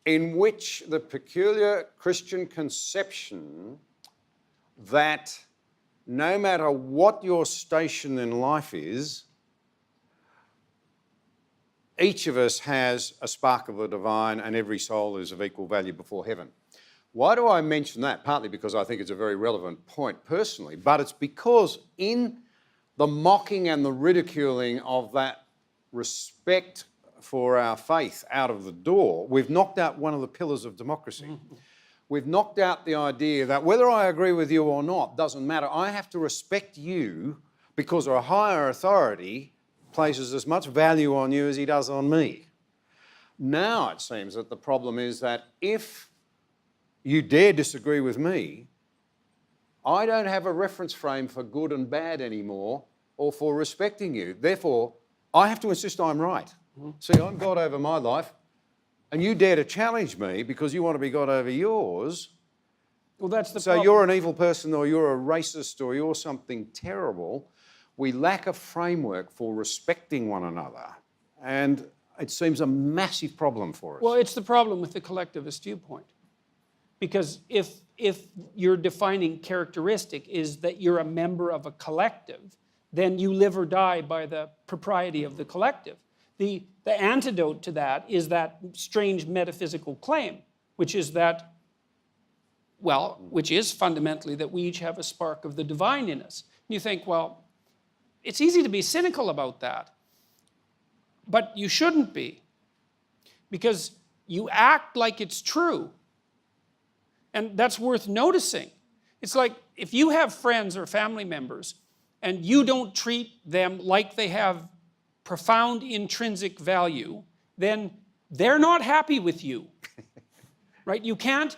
in which the peculiar Christian conception that no matter what your station in life is, each of us has a spark of the divine and every soul is of equal value before heaven. Why do I mention that? Partly because I think it's a very relevant point personally, but it's because in the mocking and the ridiculing of that respect for our faith out of the door, we've knocked out one of the pillars of democracy. We've knocked out the idea that whether I agree with you or not doesn't matter. I have to respect you because a higher authority places as much value on you as he does on me. Now it seems that the problem is that if you dare disagree with me, I don't have a reference frame for good and bad anymore or for respecting you. Therefore, I have to insist I'm right. See, I'm God over my life, and you dare to challenge me because you want to be God over yours. Well, that's the So problem. you're an evil person or you're a racist or you're something terrible. We lack a framework for respecting one another, and it seems a massive problem for us. Well, it's the problem with the collectivist viewpoint. Because if your defining characteristic is that you're a member of a collective, then you live or die by the propriety of the collective. The antidote to that is that strange metaphysical claim, which is that, well, which is fundamentally that we each have a spark of the divine in us. And you think, well, it's easy to be cynical about that, but you shouldn't be, because you act like it's true. And that's worth noticing. It's like if you have friends or family members and you don't treat them like they have profound intrinsic value, then they're not happy with you, right? You can't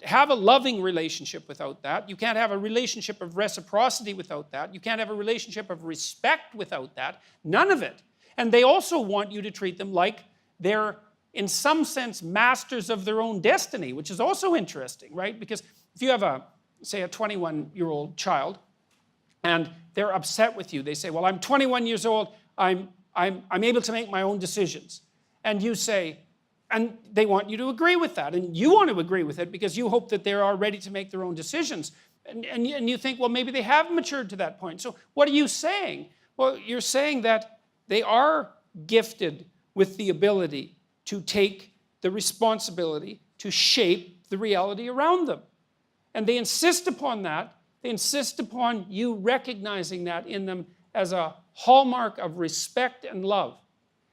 have a loving relationship without that. You can't have a relationship of reciprocity without that. You can't have a relationship of respect without that. None of it. And they also want you to treat them like they're, in some sense, masters of their own destiny, which is also interesting, right? Because if you have say a 21-year-old child and they're upset with you, they say, well, I'm 21 years old, I'm able to make my own decisions. And you say, and they want you to agree with that, and you want to agree with it because you hope that they are ready to make their own decisions. And you think, well, maybe they have matured to that point. So what are you saying? Well, you're saying that they are gifted with the ability to take the responsibility to shape the reality around them. And they insist upon that. They insist upon you recognizing that in them as a hallmark of respect and love.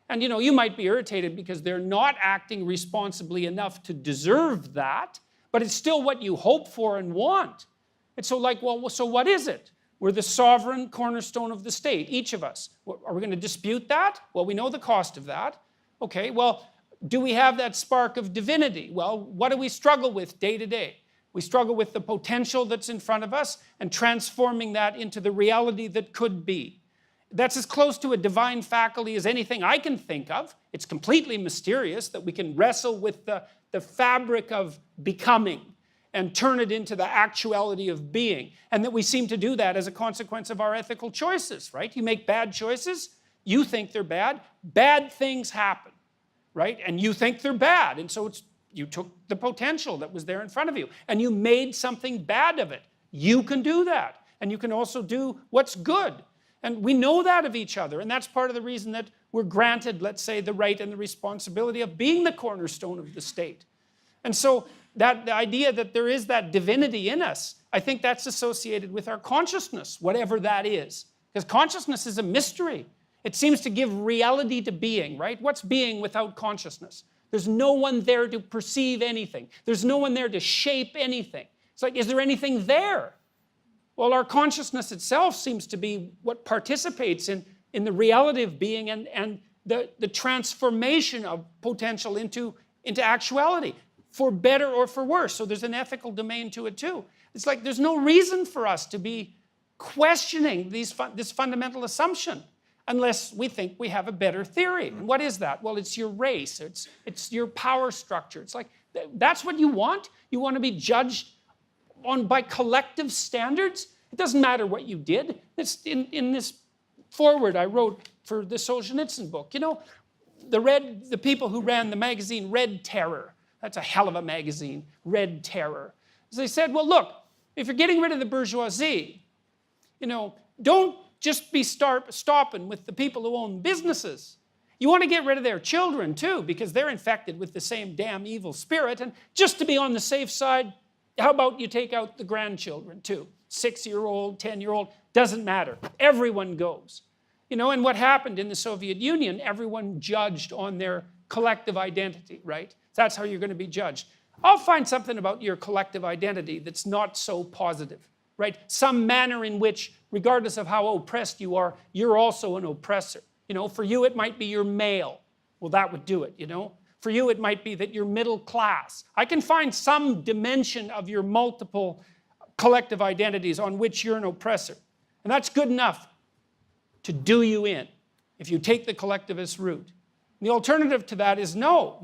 And you might be irritated because they're not acting responsibly enough to deserve that, but it's still what you hope for and want. It's so like, well, so what is it? We're the sovereign cornerstone of the state, each of us. Are we going to dispute that? Well, we know the cost of that. Okay, well, do we have that spark of divinity? Well, what do we struggle with day to day? We struggle with the potential that's in front of us and transforming that into the reality that could be. That's as close to a divine faculty as anything I can think of. It's completely mysterious that we can wrestle with the fabric of becoming and turn it into the actuality of being, and that we seem to do that as a consequence of our ethical choices, right? You make bad choices, you think they're bad things happen, right? And you think they're bad, and so you took the potential that was there in front of you, and you made something bad of it. You can do that, and you can also do what's good. And we know that of each other, and that's part of the reason that we're granted, let's say, the right and the responsibility of being the cornerstone of the state. And so that the idea that there is that divinity in us, I think that's associated with our consciousness, whatever that is. Because consciousness is a mystery. It seems to give reality to being, right? What's being without consciousness? There's no one there to perceive anything. There's no one there to shape anything. It's like, is there anything there? Well, our consciousness itself seems to be what participates in the reality of being and the transformation of potential into actuality, for better or for worse. So there's an ethical domain to it too. It's like there's no reason for us to be questioning this fundamental assumption unless we think we have a better theory. And what is that? Well, it's your race. It's your power structure. It's like, that's what you want? You want to be judged by collective standards? It doesn't matter what you did. It's in this foreword I wrote for the Solzhenitsyn book. the people who ran the magazine Red Terror, that's a hell of a magazine, Red Terror. They said, well, look, if you're getting rid of the bourgeoisie, don't just be stopping with the people who own businesses. You want to get rid of their children too, because they're infected with the same damn evil spirit. And just to be on the safe side, how about you take out the grandchildren too? 6-year-old, 10-year-old, doesn't matter. Everyone goes. And what happened in the Soviet Union, everyone judged on their collective identity, right? That's how you're going to be judged. I'll find something about your collective identity that's not so positive, right? Some manner in which, regardless of how oppressed you are, you're also an oppressor. For you it might be you're male. Well, that would do it, For you it might be that you're middle class. I can find some dimension of your multiple collective identities on which you're an oppressor. And that's good enough to do you in if you take the collectivist route. And the alternative to that is no.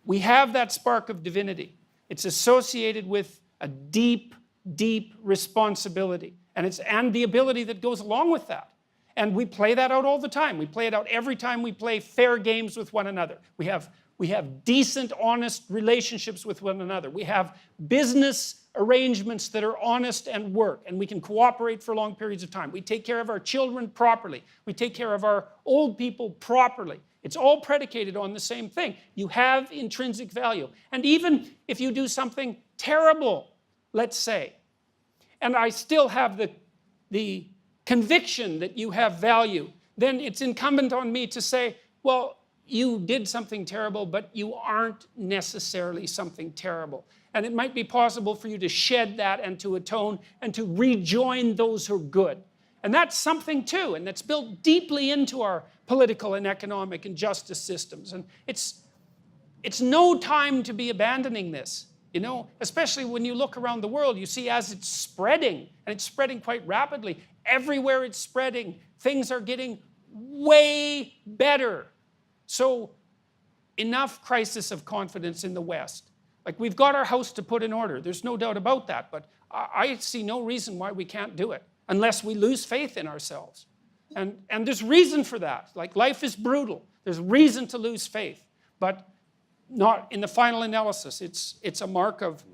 We have that spark of divinity. It's associated with a deep, deep responsibility. And the ability that goes along with that. And we play that out all the time. We play it out every time we play fair games with one another. We have decent, honest relationships with one another. We have business arrangements that are honest and work, and we can cooperate for long periods of time. We take care of our children properly. We take care of our old people properly. It's all predicated on the same thing. You have intrinsic value. And even if you do something terrible, let's say, and I still have the conviction that you have value, then it's incumbent on me to say, well, you did something terrible, but you aren't necessarily something terrible. And it might be possible for you to shed that and to atone and to rejoin those who are good. And that's something too, and that's built deeply into our political and economic and justice systems. And it's no time to be abandoning this, especially when you look around the world, you see as it's spreading, and it's spreading quite rapidly. Everywhere it's spreading, things are getting way better. So enough crisis of confidence in the West. Like, we've got our house to put in order. There's no doubt about that. But I see no reason why we can't do it unless we lose faith in ourselves. And there's reason for that. Like, life is brutal. There's reason to lose faith. But not in the final analysis. It's a mark of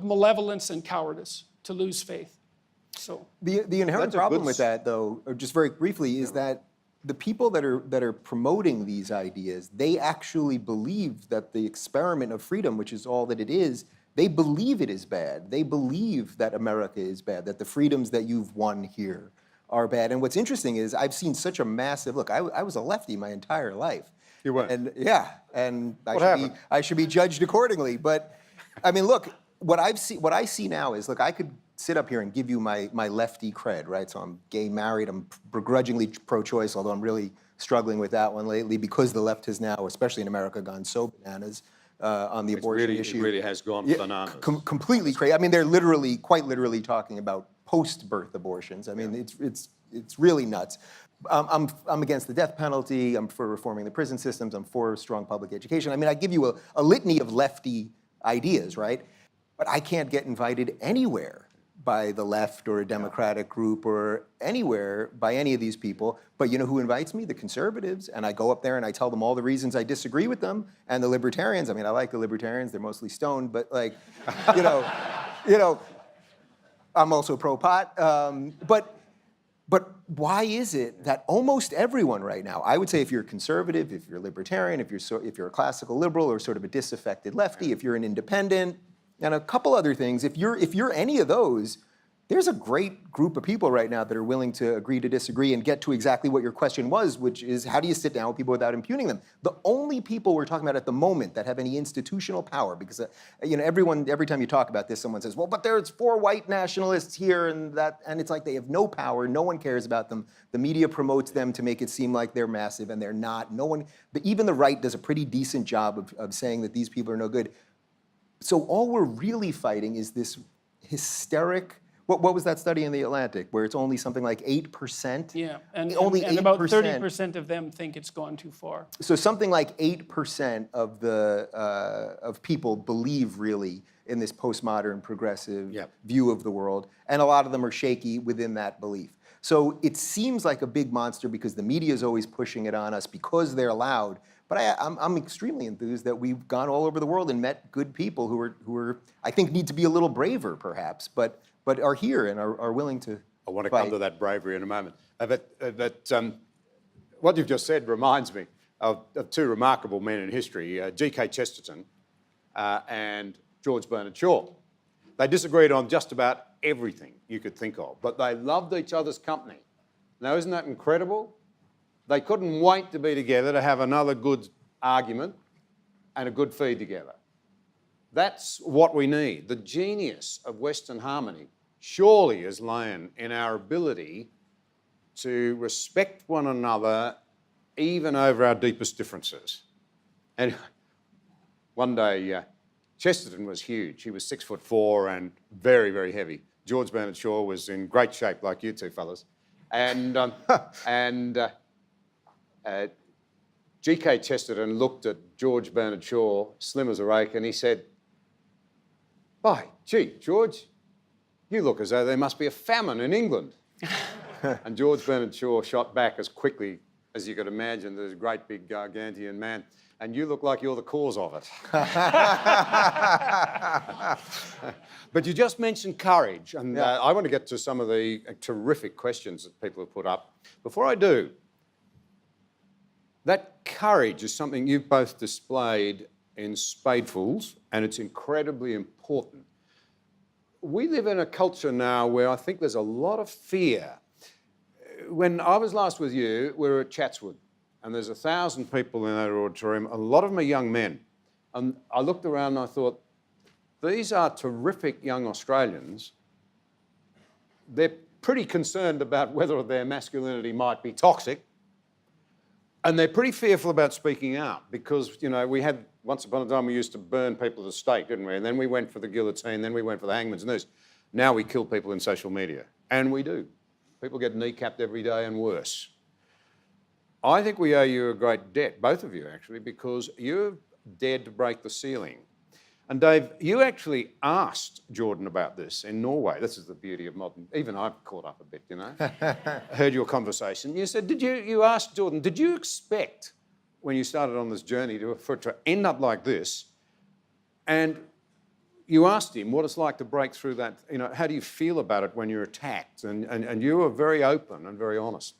malevolence and cowardice to lose faith. So the inherent problem with that, though, or just very briefly, is that the people that are promoting these ideas, they actually believe that the experiment of freedom, which is all that it is, they believe it is bad. They believe that America is bad, that the freedoms that you've won here are bad. And what's interesting is I've seen such a massive, look, I was a lefty my entire life. You were? And yeah, and What I should be judged accordingly. But I mean, look, what I see now is, look, I could sit up here and give you my lefty cred, right? So I'm gay, married, I'm begrudgingly pro-choice, although I'm really struggling with that one lately because the left has now, especially in America, gone so bananas on the abortion issue. It really has gone bananas. Completely crazy. I mean, they're quite literally talking about post-birth abortions. I mean, it's really nuts. I'm against the death penalty. I'm for reforming the prison systems. I'm for strong public education. I mean, I give you a litany of lefty ideas, right? But I can't get invited anywhere by the left or a Democratic group or anywhere by any of these people. But you know who invites me? The conservatives. And I go up there and I tell them all the reasons I disagree with them. And the libertarians, I mean, I like the libertarians. They're mostly stoned, but like, you know, I'm also pro-pot. But why is it that almost everyone right now, I would say if you're a conservative, if you're a libertarian, if you're a classical liberal or sort of a disaffected lefty, if you're an independent, and a couple other things, if you're any of those, there's a great group of people right now that are willing to agree to disagree and get to exactly what your question was, which is how do you sit down with people without impugning them? The only people we're talking about at the moment that have any institutional power, because every time you talk about this, someone says, well, but there's 4 white nationalists here and that, and it's like they have no power, no one cares about them. The media promotes them to make it seem like they're massive, and they're not. No one, even the right does a pretty decent job of saying that these people are no good. So all we're really fighting is this hysteric, what was that study in The Atlantic, where it's only something like 8%? Yeah, and only and 8%. About 30% of them think it's gone too far. So something like 8% of people believe really in this postmodern progressive view of the world, and a lot of them are shaky within that belief. So it seems like a big monster because the media is always pushing it on us because they're loud. But I'm extremely enthused that we've gone all over the world and met good people who are I think need to be a little braver perhaps, but are here and are willing to I want to fight. come to that bravery in a moment. What you've just said reminds me of two remarkable men in history, G.K. Chesterton and George Bernard Shaw. They disagreed on just about everything you could think of, but they loved each other's company. Now, isn't that incredible? They couldn't wait to be together to have another good argument and a good feed together. That's what we need. The genius of Western harmony surely is lain in our ability to respect one another even over our deepest differences. And one day, Chesterton was huge. He was 6'4" and very, very heavy. George Bernard Shaw was in great shape, like you two fellas. And G.K. Chesterton looked at George Bernard Shaw, slim as a rake, and he said, "By gee, George, you look as though there must be a famine in England." And George Bernard Shaw shot back as quickly as you could imagine, this great big gargantuan man, "And you look like you're the cause of it." But you just mentioned courage, and I want to get to some of the terrific questions that people have put up. Before I do, that courage is something you've both displayed in spadefuls, and it's incredibly important. We live in a culture now where I think there's a lot of fear. When I was last with you, we were at Chatswood, and there's 1,000 people in that auditorium. A lot of them are young men. And I looked around and I thought, these are terrific young Australians. They're pretty concerned about whether their masculinity might be toxic. And they're pretty fearful about speaking out because, you know, we had, once upon a time, we used to burn people at the stake, didn't we? And then we went for the guillotine, then we went for the hangman's noose. Now we kill people in social media. And we do. People get kneecapped every day and worse. I think we owe you a great debt, both of you actually, because you've dared to break the ceiling. And Dave, you actually asked Jordan about this in Norway. This is the beauty of modern, even I've caught up a bit, you know. Heard your conversation. You said, you asked Jordan, did you expect when you started on this journey for it to end up like this? And you asked him what it's like to break through that, you know, how do you feel about it when you're attacked? And you were very open and very honest.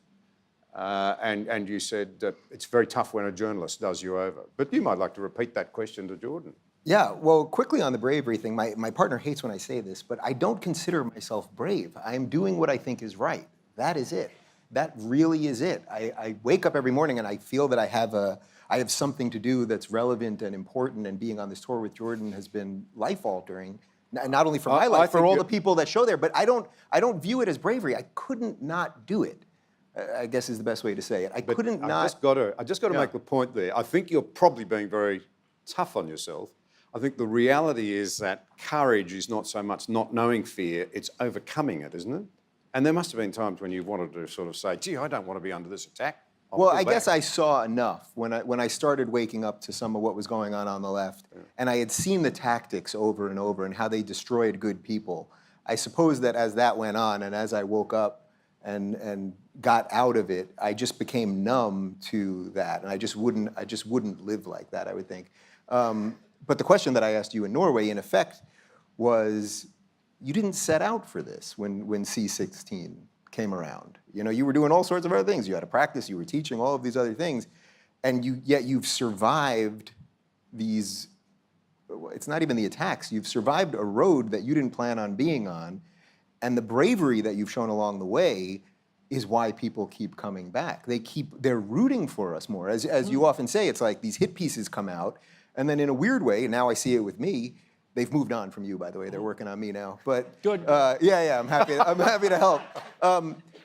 And you said that it's very tough when a journalist does you over. But you might like to repeat that question to Jordan. Yeah, well, quickly on the bravery thing, my partner hates when I say this, but I don't consider myself brave. I am doing what I think is right. That is it. That really is it. I wake up every morning and I feel that I have something to do that's relevant and important, and being on this tour with Jordan has been life-altering, not only for my life, for all the people that show there, but I don't view it as bravery. I couldn't not do it, I guess is the best way to say it. I just got to make the point there. I think you're probably being very tough on yourself. I think the reality is that courage is not so much not knowing fear, it's overcoming it, isn't it? And there must have been times when you wanted to sort of say, gee, I don't want to be under this attack. Well, I guess I saw enough when I started waking up to some of what was going on the left, and I had seen the tactics over and over and how they destroyed good people. I suppose that as that went on and as I woke up and got out of it, I just became numb to that, and I just wouldn't live like that, I would think. But the question that I asked you in Norway, in effect, was you didn't set out for this when C16 came around. You know, you were doing all sorts of other things. You had a practice, you were teaching, all of these other things, and yet you've survived these, it's not even the attacks, you've survived a road that you didn't plan on being on, and the bravery that you've shown along the way is why people keep coming back. They're rooting for us more. As you often say, it's like these hit pieces come out, and then in a weird way, and now I see it with me, they've moved on from you, by the way. They're working on me now. But Good. Yeah, I'm happy to help.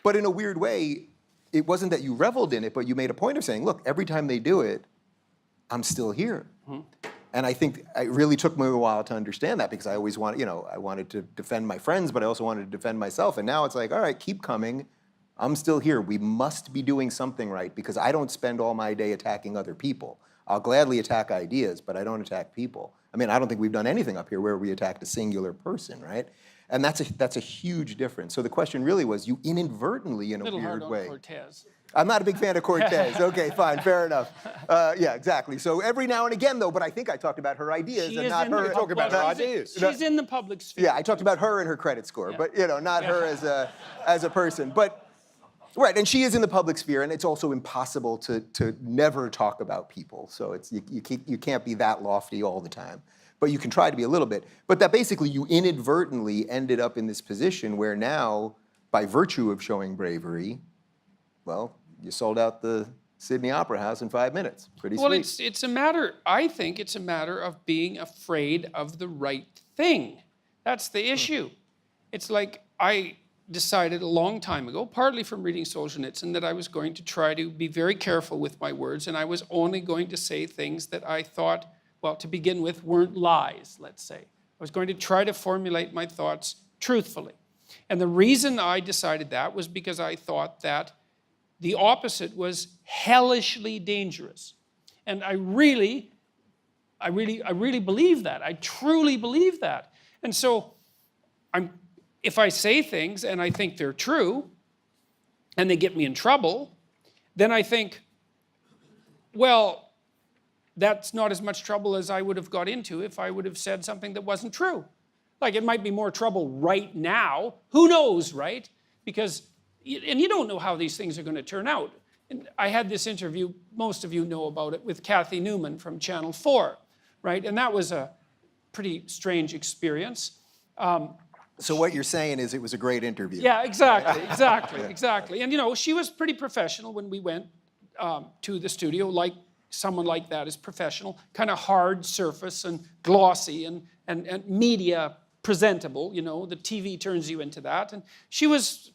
But in a weird way, it wasn't that you reveled in it, but you made a point of saying, look, every time they do it, I'm still here. And I think it really took me a while to understand that, because I always wanted, I wanted to defend my friends, but I also wanted to defend myself. And now it's like, all right, keep coming. I'm still here. We must be doing something right, because I don't spend all my day attacking other people. I'll gladly attack ideas, but I don't attack people. I mean, I don't think we've done anything up here where we attacked a singular person, right? And that's a huge difference. So the question really was, you inadvertently, in a Little hard weird on way. Cortez. I'm not a big fan of Cortez. Okay, fine, fair enough. Yeah, exactly. So every now and again, though, but I think I talked about her ideas She and is not in her. the talking about her ideas. She's in the public sphere. Yeah, I talked about her and her credit score, but not her as a person. But right, and she is in the public sphere, and it's also impossible to never talk about people. So it's you can't be that lofty all the time, but you can try to be a little bit. But that basically you inadvertently ended up in this position where now, by virtue of showing bravery, well, you sold out the Sydney Opera House in 5 minutes. Pretty sweet. Well, it's a matter, I think it's a matter of being afraid of the right thing. That's the issue. It's like I decided a long time ago, partly from reading Solzhenitsyn, that I was going to try to be very careful with my words, and I was only going to say things that I thought, well, to begin with, weren't lies, let's say. I was going to try to formulate my thoughts truthfully. And the reason I decided that was because I thought that the opposite was hellishly dangerous. And I really believe that. I truly believe that. And so if I say things and I think they're true and they get me in trouble, then I think, well, that's not as much trouble as I would have got into if I would have said something that wasn't true. Like, it might be more trouble right now. Who knows, right? Because, and you don't know how these things are going to turn out. And I had this interview, most of you know about it, with Kathy Newman from Channel 4, right? And that was a pretty strange experience. So what you're saying is it was a great interview. Yeah, exactly. And, she was pretty professional when we went to the studio, like someone like that is professional, kind of hard surface and glossy and media presentable, the TV turns you into that. And she was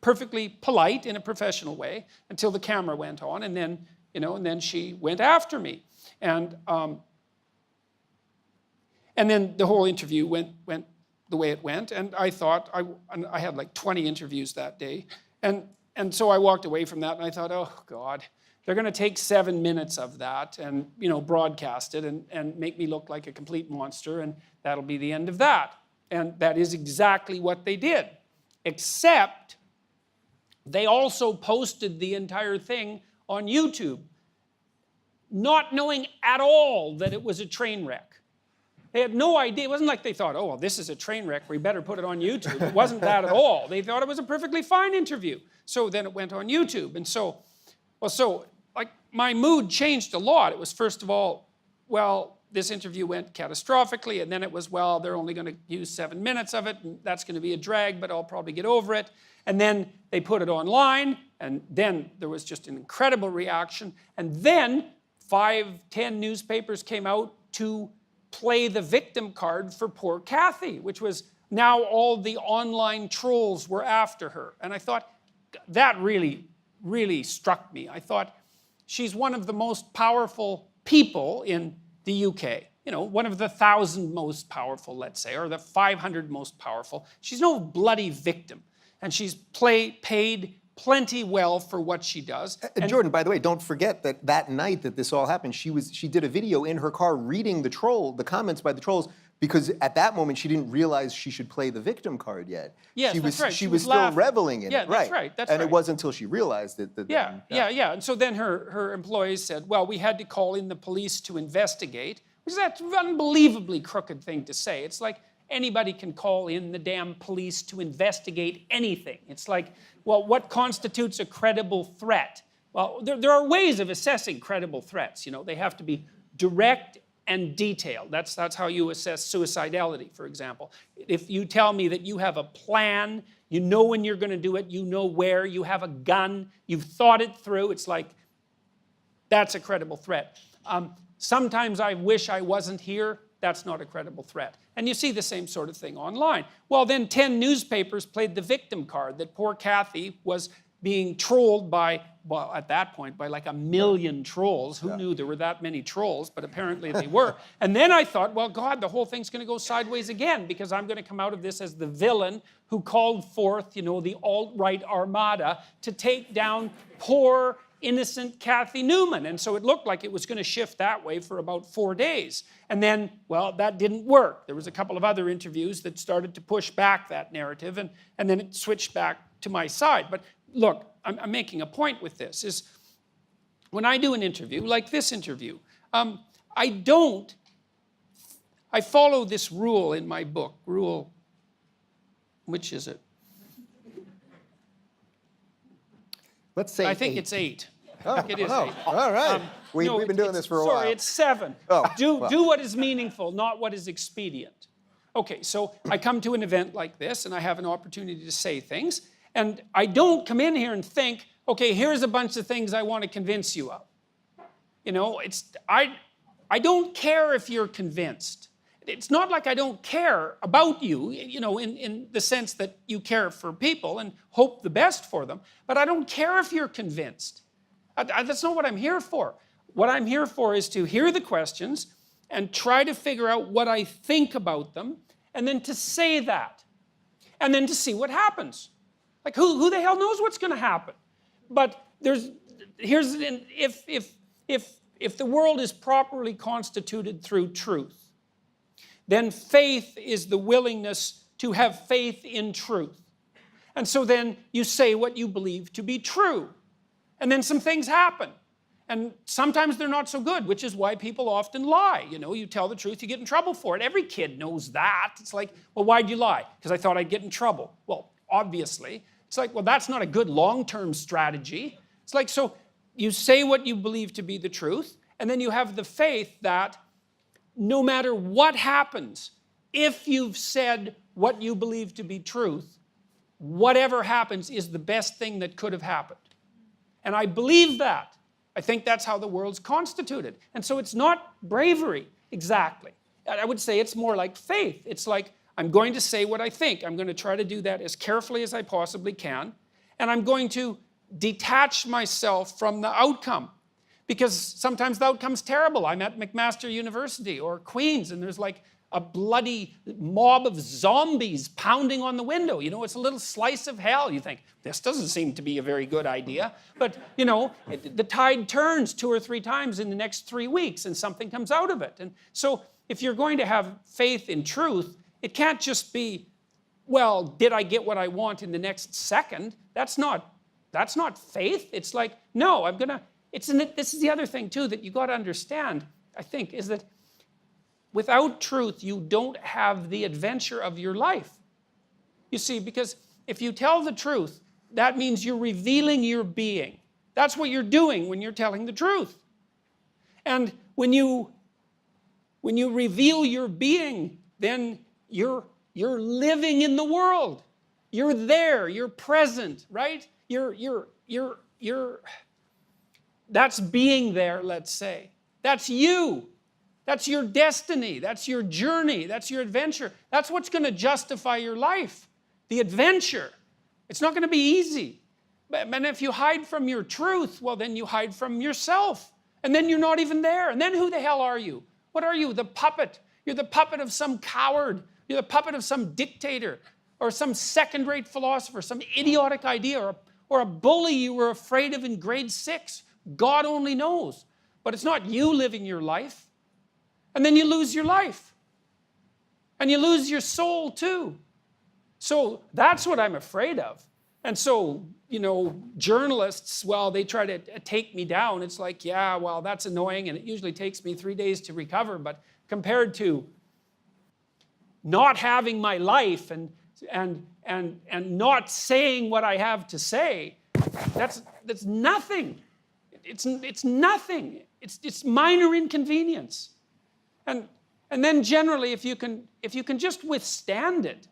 perfectly polite in a professional way until the camera went on, and then she went after me. And then the whole interview went the way it went, and I thought, I had like 20 interviews that day, and so I walked away from that, and I thought, oh God, they're going to take 7 minutes of that and broadcast it and make me look like a complete monster, and that'll be the end of that. And that is exactly what they did, except they also posted the entire thing on YouTube, not knowing at all that it was a train wreck. They had no idea. It wasn't like they thought, oh, well, this is a train wreck, we better put it on YouTube. It wasn't that at all. They thought it was a perfectly fine interview. So then it went on YouTube. And so my mood changed a lot. It was, first of all, well, this interview went catastrophically, and then it was, well, they're only going to use 7 minutes of it, and that's going to be a drag, but I'll probably get over it. And then they put it online, and then there was just an incredible reaction. And then 5-10 newspapers came out to play the victim card for poor Kathy, which was now all the online trolls were after her. And I thought, that really struck me. I thought, she's one of the most powerful people in the UK. One of the 1,000 most powerful, let's say, or the 500 most powerful. She's no bloody victim. And she's paid plenty well for what she does. And Jordan, by the way, don't forget that night that this all happened, she did a video in her car reading the comments by the trolls, because at that moment she didn't realize she should play the victim card yet. Yes, that's right. She was still laughing. reveling in it. Yeah, that's right. And it wasn't until she realized it that Yeah. And so then her employees said, well, we had to call in the police to investigate, which is an unbelievably crooked thing to say. It's like anybody can call in the damn police to investigate anything. It's like, well, what constitutes a credible threat? Well, there are ways of assessing credible threats. They have to be direct and detailed. That's how you assess suicidality, for example. If you tell me that you have a plan, you know when you're going to do it, you know where, you have a gun, you've thought it through, it's like, that's a credible threat. Sometimes I wish I wasn't here, that's not a credible threat. And you see the same sort of thing online. Well, then 10 newspapers played the victim card that poor Kathy was being trolled by, well, at that point, by like 1 million trolls. Who knew there were that many trolls? But apparently they were. And then I thought, well, God, the whole thing's going to go sideways again, because I'm going to come out of this as the villain who called forth, the alt-right armada to take down poor, innocent Kathy Newman. And so it looked like it was going to shift that way for about 4 days. And then, well, that didn't work. There was a couple of other interviews that started to push back that narrative, and then it switched back to my side. But look, I'm making a point with this, is when I do an interview, like this interview, I follow this rule in my book. Rule, which is it? Let's say I think 8. it's 8. Oh, I think it is 8. All right. No, We've been doing this for a while. Sorry, it's 7. Oh, do well. do what is meaningful, not what is expedient. Okay, so I come to an event like this, and I have an opportunity to say things, and I don't come in here and think, okay, here's a bunch of things I want to convince you of. You know, I don't care if you're convinced. It's not like I don't care about you, you know, in the sense that you care for people and hope the best for them, but I don't care if you're convinced. That's not what I'm here for. What I'm here for is to hear the questions and try to figure out what I think about them, and then to say that, and then to see what happens. Like, who the hell knows what's going to happen? But if the world is properly constituted through truth, then faith is the willingness to have faith in truth. And so then you say what you believe to be true. And then some things happen. And sometimes they're not so good, which is why people often lie. You know, you tell the truth, you get in trouble for it. Every kid knows that. It's like, well, why'd you lie? Because I thought I'd get in trouble. Well, obviously. It's like, well, that's not a good long-term strategy. It's like, so you say what you believe to be the truth, and then you have the faith that no matter what happens, if you've said what you believe to be truth, whatever happens is the best thing that could have happened. And I believe that. I think that's how the world's constituted. And so it's not bravery, exactly. I would say it's more like faith. It's like, I'm going to say what I think. I'm going to try to do that as carefully as I possibly can. And I'm going to detach myself from the outcome. Because sometimes the outcome's terrible. I'm at McMaster University or Queen's, and there's like a bloody mob of zombies pounding on the window. You know, it's a little slice of hell. You think, this doesn't seem to be a very good idea. But, you know, the tide turns 2 or 3 times in the next 3 weeks, and something comes out of it. And so if you're going to have faith in truth, it can't just be, well, did I get what I want in the next second? That's not faith. It's like, no, I'm going to... This is the other thing, too, that you got to understand, I think, is that without truth, you don't have the adventure of your life. You see, because if you tell the truth, that means you're revealing your being. That's what you're doing when you're telling the truth. And when you reveal your being, then you're living in the world. You're there, you're present, right? That's being there, let's say. That's you. That's your destiny. That's your journey. That's your adventure. That's what's going to justify your life. The adventure. It's not going to be easy. But if you hide from your truth, well, then you hide from yourself. And then you're not even there. And then who the hell are you? What are you? The puppet. You're the puppet of some coward. You're the puppet of some dictator or some second-rate philosopher, some idiotic idea or a bully you were afraid of in grade 6. God only knows. But it's not you living your life. And then you lose your life. And you lose your soul too. So that's what I'm afraid of. And so, you know, journalists, well, they try to take me down. It's like, yeah, well, that's annoying, and it usually takes me 3 days to recover. But compared to not having my life and not saying what I have to say, that's nothing. It's nothing. It's minor inconvenience. And then generally, if you can just withstand it,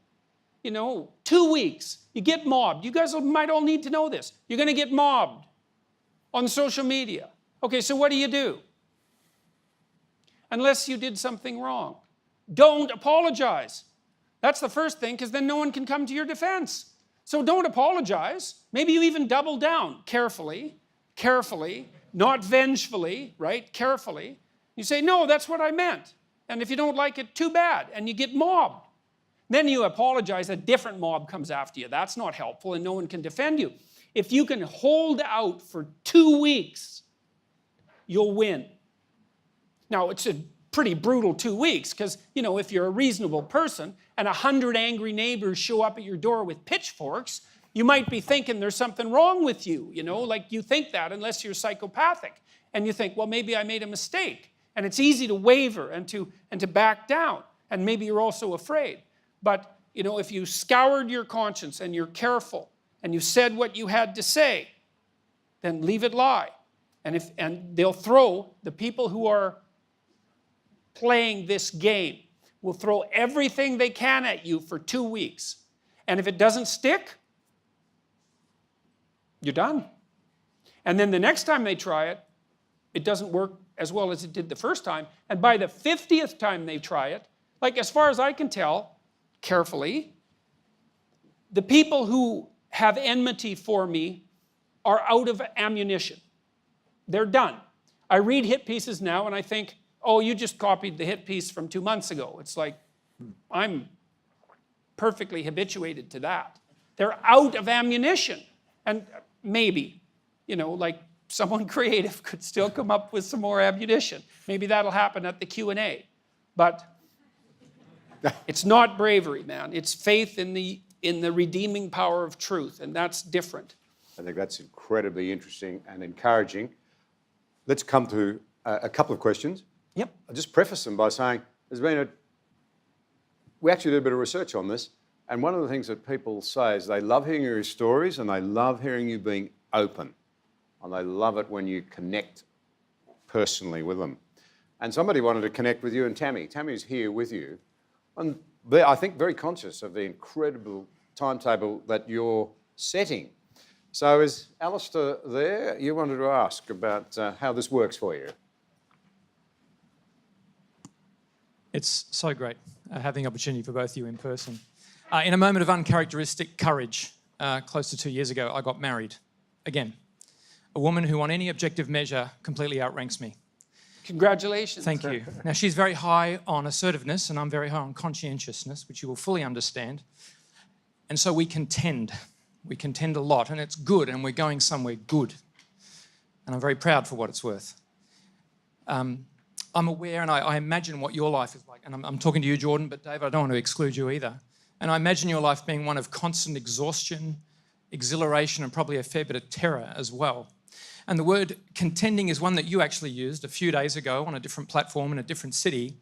you know, 2 weeks, you get mobbed. You guys might all need to know this. You're going to get mobbed on social media. Okay, so what do? Unless you did something wrong. Don't apologize. That's the first thing, because then no one can come to your defense. So don't apologize. Maybe you even double down carefully, not vengefully, right? Carefully. You say, no, that's what I meant. And if you don't like it, too bad. And you get mobbed. Then you apologize, a different mob comes after you. That's not helpful, and no one can defend you. if you can hold out for 2 weeks, you'll win. Now, it's a pretty brutal 2 weeks because, you know, if you're a reasonable person and 100 angry neighbors show up at your door with pitchforks, you might be thinking there's something wrong with you, you know, like you think that unless you're psychopathic. And you think, well, maybe I made a mistake. And it's easy to waver and to back down. And maybe you're also afraid. But, you know, if you scoured your conscience and you're careful and you said what you had to say, then leave it lie. And they'll throw, the people who are playing this game will throw everything they can at you for 2 weeks. And if it doesn't stick, you're done. And then the next time they try it, it doesn't work as well as it did the first time. And by the 50th time they try it, like as far as I can tell, carefully, the people who have enmity for me are out of ammunition. They're done. I read hit pieces now and I think, oh, you just copied the hit piece from 2 months ago. It's like, I'm perfectly habituated to that. They're out of ammunition. And maybe, you know, like someone creative could still come up with some more ammunition. Maybe that'll happen at the Q&A. But it's not bravery, man. It's faith in the redeeming power of truth, and that's different. I think that's incredibly interesting and encouraging. Let's come to a couple of questions. Yep. I'll just preface them by saying we actually did a bit of research on this, and one of the things that people say is they love hearing your stories and they love hearing you being open, and they love it when you connect personally with them. And somebody wanted to connect with you, and Tammy's here with you, and they're, I think, very conscious of the incredible timetable that you're setting. So is Alistair there? You wanted to ask about how this works for you. It's so great having the opportunity for both of you in person. In a moment of uncharacteristic courage, close to 2 years ago, I got married. Again, a woman who on any objective measure completely outranks me. Congratulations. Thank you. Now, she's very high on assertiveness and I'm very high on conscientiousness, which you will fully understand. And so we contend. We contend a lot and it's good and we're going somewhere good. And I'm very proud for what it's worth. I'm aware and I imagine what your life is like. And I'm talking to you, Jordan, but Dave, I don't want to exclude you either. And I imagine your life being one of constant exhaustion, exhilaration, and probably a fair bit of terror as well. And the word contending is one that you actually used a few days ago on a different platform in a different city.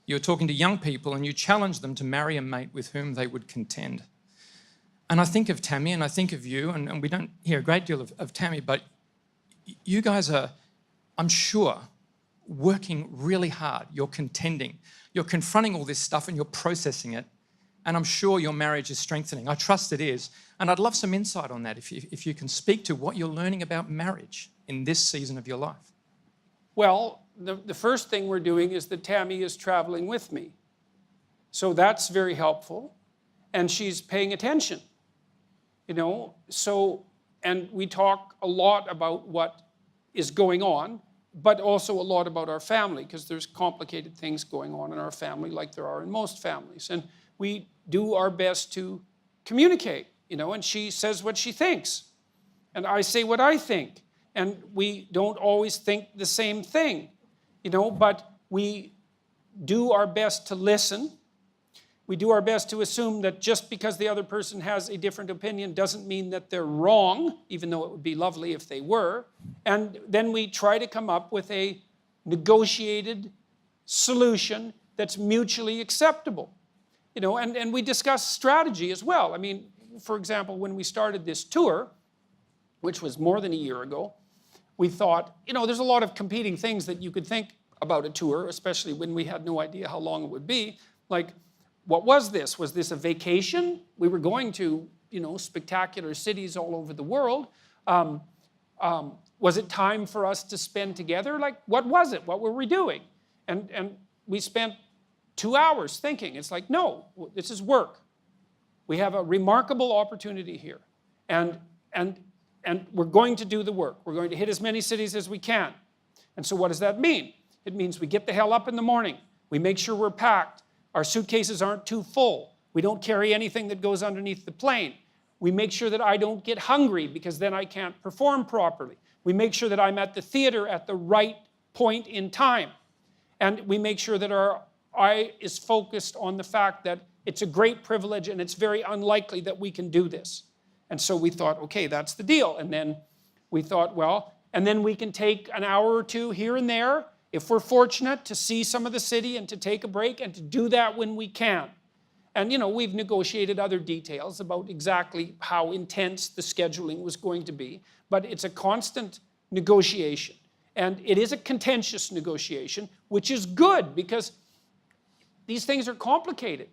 You were talking to young people and you challenged them to marry a mate with whom they would contend. And I think of Tammy and I think of you, and we don't hear a great deal of Tammy, but you guys are, I'm sure, working really hard. You're contending. You're confronting all this stuff and you're processing it. And I'm sure your marriage is strengthening. I trust it is. And I'd love some insight on that if you can speak to what you're learning about marriage in this season of your life. Well, the first thing we're doing is that Tammy is traveling with me. So that's very helpful. And she's paying attention, you know. So, and we talk a lot about what is going on, but also a lot about our family, because there's complicated things going on in our family like there are in most families. And we do our best to communicate, you know, and she says what she thinks. And I say what I think. And we don't always think the same thing, you know, but we do our best to listen. We do our best to assume that just because the other person has a different opinion doesn't mean that they're wrong, even though it would be lovely if they were. And then we try to come up with a negotiated solution that's mutually acceptable. You know, and we discuss strategy as well. I mean, for example, when we started this tour, which was more than a year ago, we thought, you know, there's a lot of competing things that you could think about a tour, especially when we had no idea how long it would be. Like, what was this? Was this a vacation? We were going to, you know, spectacular cities all over the world. Was it time for us to spend together? Like, what was it? What were we doing? And we spent 2 hours thinking. It's like, no, this is work. We have a remarkable opportunity here. And we're going to do the work. We're going to hit as many cities as we can. And so what does that mean? It means we get the hell up in the morning. We make sure we're packed. Our suitcases aren't too full. We don't carry anything that goes underneath the plane. We make sure that I don't get hungry because then I can't perform properly. We make sure that I'm at the theater at the right point in time. And we make sure that our eye is focused on the fact that it's a great privilege and it's very unlikely that we can do this. And so we thought, okay, that's the deal. And then we thought, well, and then we can take an hour or two here and there, if we're fortunate, to see some of the city and to take a break and to do that when we can. And, we've negotiated other details about exactly how intense the scheduling was going to be. But it's a constant negotiation. And it is a contentious negotiation, which is good because these things are complicated.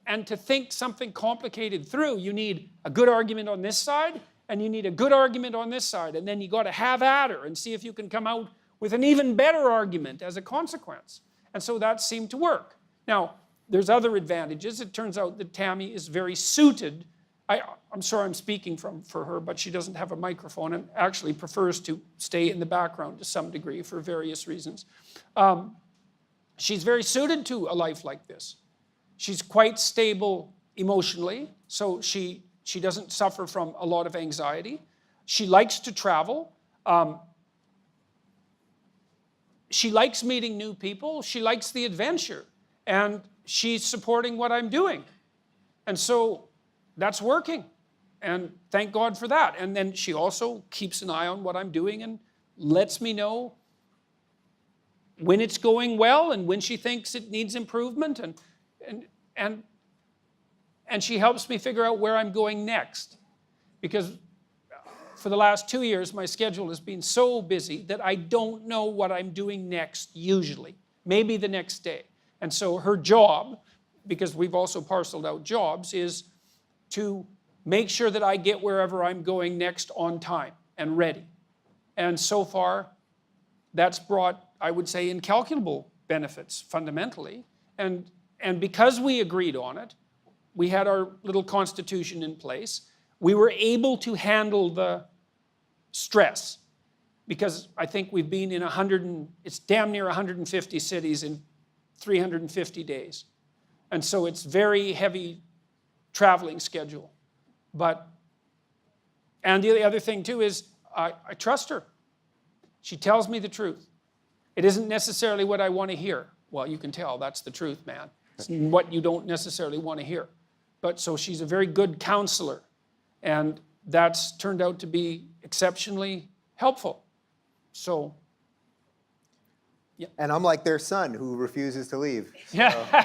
And to think something complicated through, you need a good argument on this side, and you need a good argument on this side, and then you got to have at her and see if you can come out with an even better argument as a consequence. And so that seemed to work. Now, there's other advantages. It turns out that Tammy is very suited. I'm sorry I'm speaking for her, but she doesn't have a microphone and actually prefers to stay in the background to some degree for various reasons. She's very suited to a life like this. She's quite stable emotionally, so she doesn't suffer from a lot of anxiety. She likes to travel. She likes meeting new people. She likes the adventure. And she's supporting what I'm doing. And so that's working. And thank God for that. And then she also keeps an eye on what I'm doing and lets me know when it's going well and when she thinks it needs improvement. And she helps me figure out where I'm going next. Because for the last 2 years, my schedule has been so busy that I don't know what I'm doing next usually. Maybe the next day. And so her job, because we've also parceled out jobs, is to make sure that I get wherever I'm going next on time and ready. And so far, that's brought, I would say, incalculable benefits fundamentally. And because we agreed on it, we had our little constitution in place, we were able to handle the stress. Because I think we've been in it's damn near 150 cities in 350 days. And so it's very heavy traveling schedule. And the other thing too is I trust her. She tells me the truth. It isn't necessarily what I want to hear. Well, you can tell that's the truth, man. It's what you don't necessarily want to hear. But so she's a very good counselor. And that's turned out to be exceptionally helpful. So, yeah. And I'm like their son who refuses to leave. So Yeah.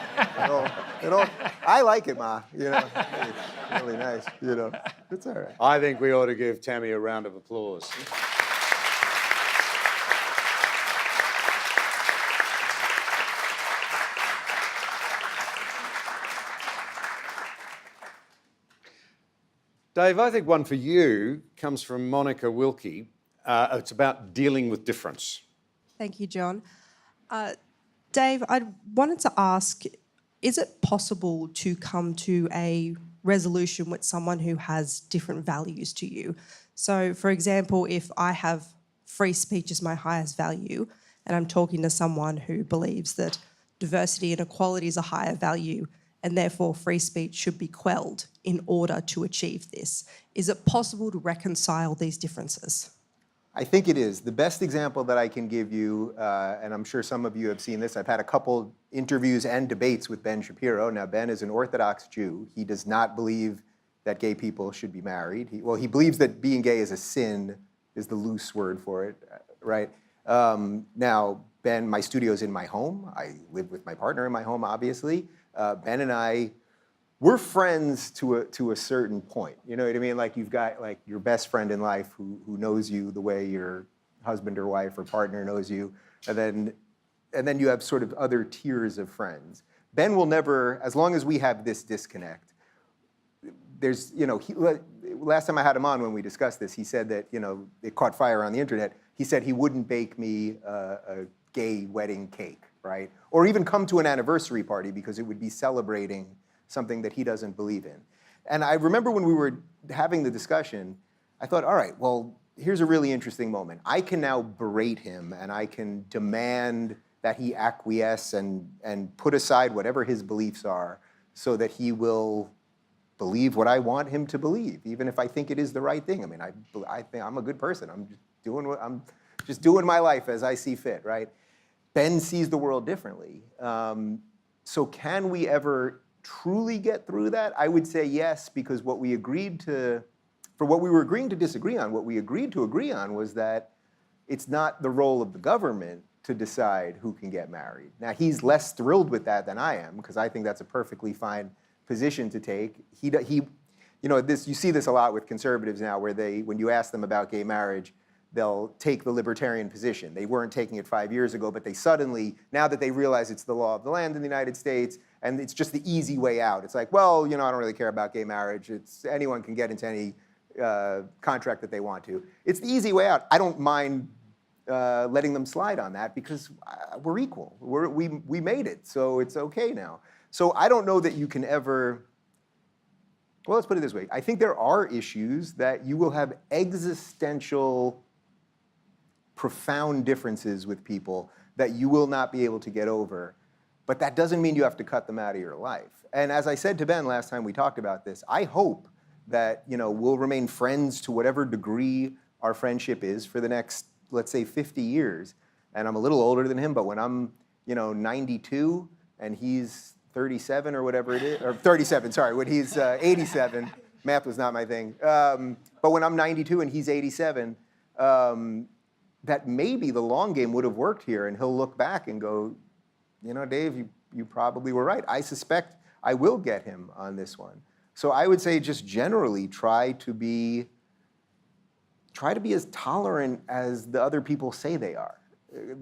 I like it, Ma. It's really nice. It's all right. I think we ought to give Tammy a round of applause. Dave, I think one for you comes from Monica Wilkie. It's about dealing with difference. Thank you, John. Dave, I wanted to ask, is it possible to come to a resolution with someone who has different values to you? So, for example, if I have free speech as my highest value, and I'm talking to someone who believes that diversity and equality is a higher value, and therefore free speech should be quelled in order to achieve this, is it possible to reconcile these differences? I think it is. The best example that I can give you, and I'm sure some of you have seen this, I've had a couple interviews and debates with Ben Shapiro. Now, Ben is an Orthodox Jew. He does not believe that gay people should be married. He believes that being gay is a sin, is the loose word for it, right? Now, Ben, my studio's in my home. I live with my partner in my home, obviously. Ben and I, we're friends to a certain point. You know what I mean? Like you've got like your best friend in life who knows you the way your husband or wife or partner knows you, and then you have sort of other tiers of friends. Ben will never, as long as we have this disconnect, there's, last time I had him on when we discussed this, he said that, it caught fire on the internet. He said he wouldn't bake me a gay wedding cake, right? Or even come to an anniversary party because it would be celebrating something that he doesn't believe in. And I remember when we were having the discussion, I thought, all right, well, here's a really interesting moment. I can now berate him and I can demand that he acquiesce and put aside whatever his beliefs are so that he will believe what I want him to believe, even if I think it is the right thing. I mean, I think I'm a good person. I'm just doing my life as I see fit, right? Ben sees the world differently. So can we ever truly get through that? I would say yes, because what we agreed to, for what we were agreeing to disagree on, what we agreed to agree on was that it's not the role of the government to decide who can get married. Now, he's less thrilled with that than I am, because I think that's a perfectly fine position to take. You know, you see this a lot with conservatives now, where when you ask them about gay marriage, they'll take the libertarian position. They weren't taking it 5 years ago, but they suddenly, now that they realize it's the law of the land in the United States, and it's just the easy way out. It's like, well, you know, I don't really care about gay marriage. Anyone can get into any contract that they want to. It's the easy way out. I don't mind letting them slide on that, because we're equal. We made it, so it's okay now. So I don't know that you can ever, well, let's put it this way. I think there are issues that you will have existential, profound differences with people that you will not be able to get over. But that doesn't mean you have to cut them out of your life. And as I said to Ben last time we talked about this, I hope that, you know, we'll remain friends to whatever degree our friendship is for the next, let's say, 50 years. And I'm a little older than him, but when I'm, you know, 92 and he's 37 or whatever it is, or 37, sorry, when he's 87, math was not my thing. But when I'm 92 and he's 87, that maybe the long game would have worked here, and he'll look back and go, you know, Dave, you probably were right. I suspect I will get him on this one. So I would say just generally try to be as tolerant as the other people say they are.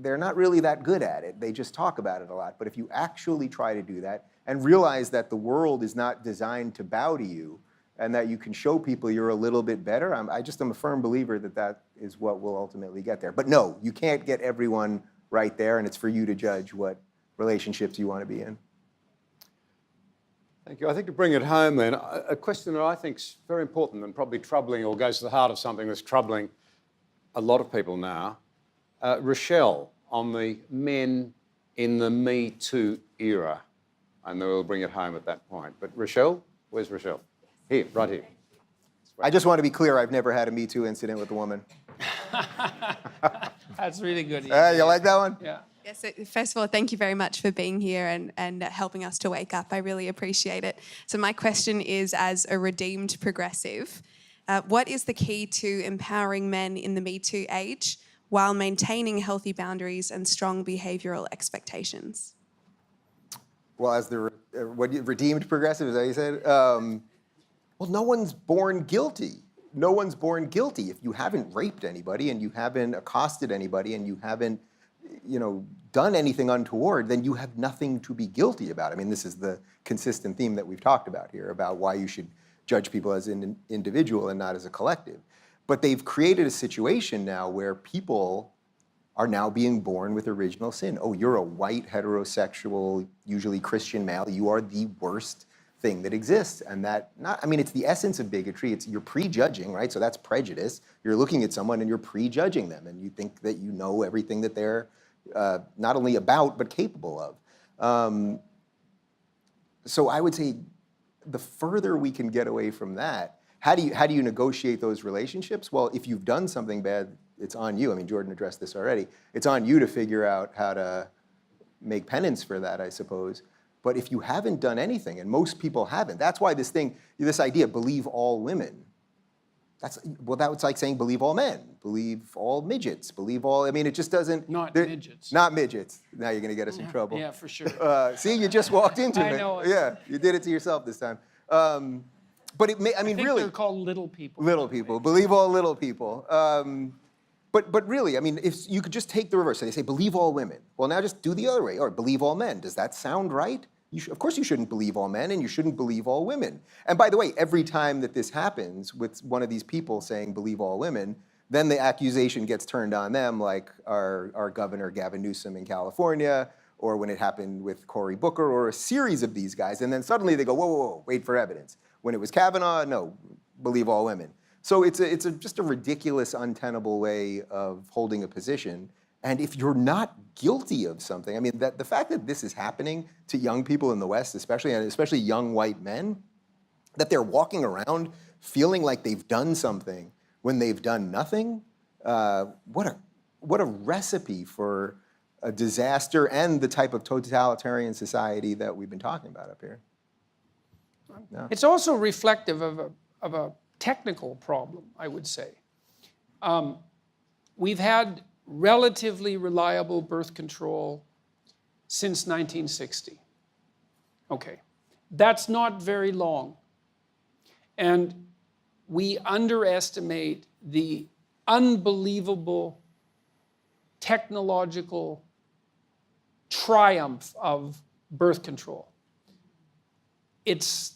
They're not really that good at it. They just talk about it a lot. But if you actually try to do that and realize that the world is not designed to bow to you, and that you can show people you're a little bit better, I'm a firm believer that that is what will ultimately get there. But no, you can't get everyone right there, and it's for you to judge what relationships you want to be in. Thank you. I think to bring it home then, a question that I think is very important and probably troubling, or goes to the heart of something that's troubling a lot of people now. Rochelle, on the men in the Me Too era. And then we'll bring it home at that point. But Rochelle, where's Rochelle? Here, right here. I just want to be clear, I've never had a Me Too incident with a woman. That's really good. You like that one? Yeah. Yes, so first of all, thank you very much for being here and helping us to wake up. I really appreciate it. So my question is, as a redeemed progressive, what is the key to empowering men in the Me Too age while maintaining healthy boundaries and strong behavioural expectations? Well, as the redeemed progressive, is that what you said? Well, no one's born guilty. No one's born guilty. If you haven't raped anybody and you haven't accosted anybody and you haven't, you know, done anything untoward, then you have nothing to be guilty about. I mean, this is the consistent theme that we've talked about here about why you should judge people as an individual and not as a collective. But they've created a situation now where people are now being born with original sin. Oh, you're a white, heterosexual, usually Christian male. You are the worst thing that exists. And it's the essence of bigotry. You're prejudging, right? So that's prejudice. You're looking at someone and you're prejudging them, and you think that you know everything that they're not only about, but capable of. So I would say the further we can get away from that, how do you negotiate those relationships? Well, if you've done something bad, it's on you. I mean, Jordan addressed this already. It's on you to figure out how to make penance for that, I suppose. But if you haven't done anything, and most people haven't, that's why this idea, believe all women, that's like saying believe all men, believe all midgets, believe all, I mean, it just doesn't. Not midgets. Not midgets. Now you're gonna get us in trouble. Yeah, for sure. See, you just walked into it. I know it. Yeah, you did it to yourself this time. But I mean, I think really. they're called little people. Little people, believe all little people. But really, I mean, if you could just take the reverse. So they say, believe all women. Well, now just do the other way, or believe all men. Does that sound right? Of course you shouldn't believe all men, and you shouldn't believe all women. And by the way, every time that this happens with one of these people saying believe all women, then the accusation gets turned on them, like our governor Gavin Newsom in California, or when it happened with Cory Booker, or a series of these guys. And then suddenly they go, whoa, whoa, whoa, wait for evidence. When it was Kavanaugh, no, believe all women. So it's just a ridiculous, untenable way of holding a position. And if you're not guilty of something, I mean, the fact that this is happening to young people in the West, especially young white men, that they're walking around feeling like they've done something when they've done nothing. What a recipe for a disaster and the type of totalitarian society that we've been talking about up here. No. It's also reflective of a technical problem, I would say. We've had relatively reliable birth control since 1960. Okay, that's not very long. And we underestimate the unbelievable technological triumph of birth control. It's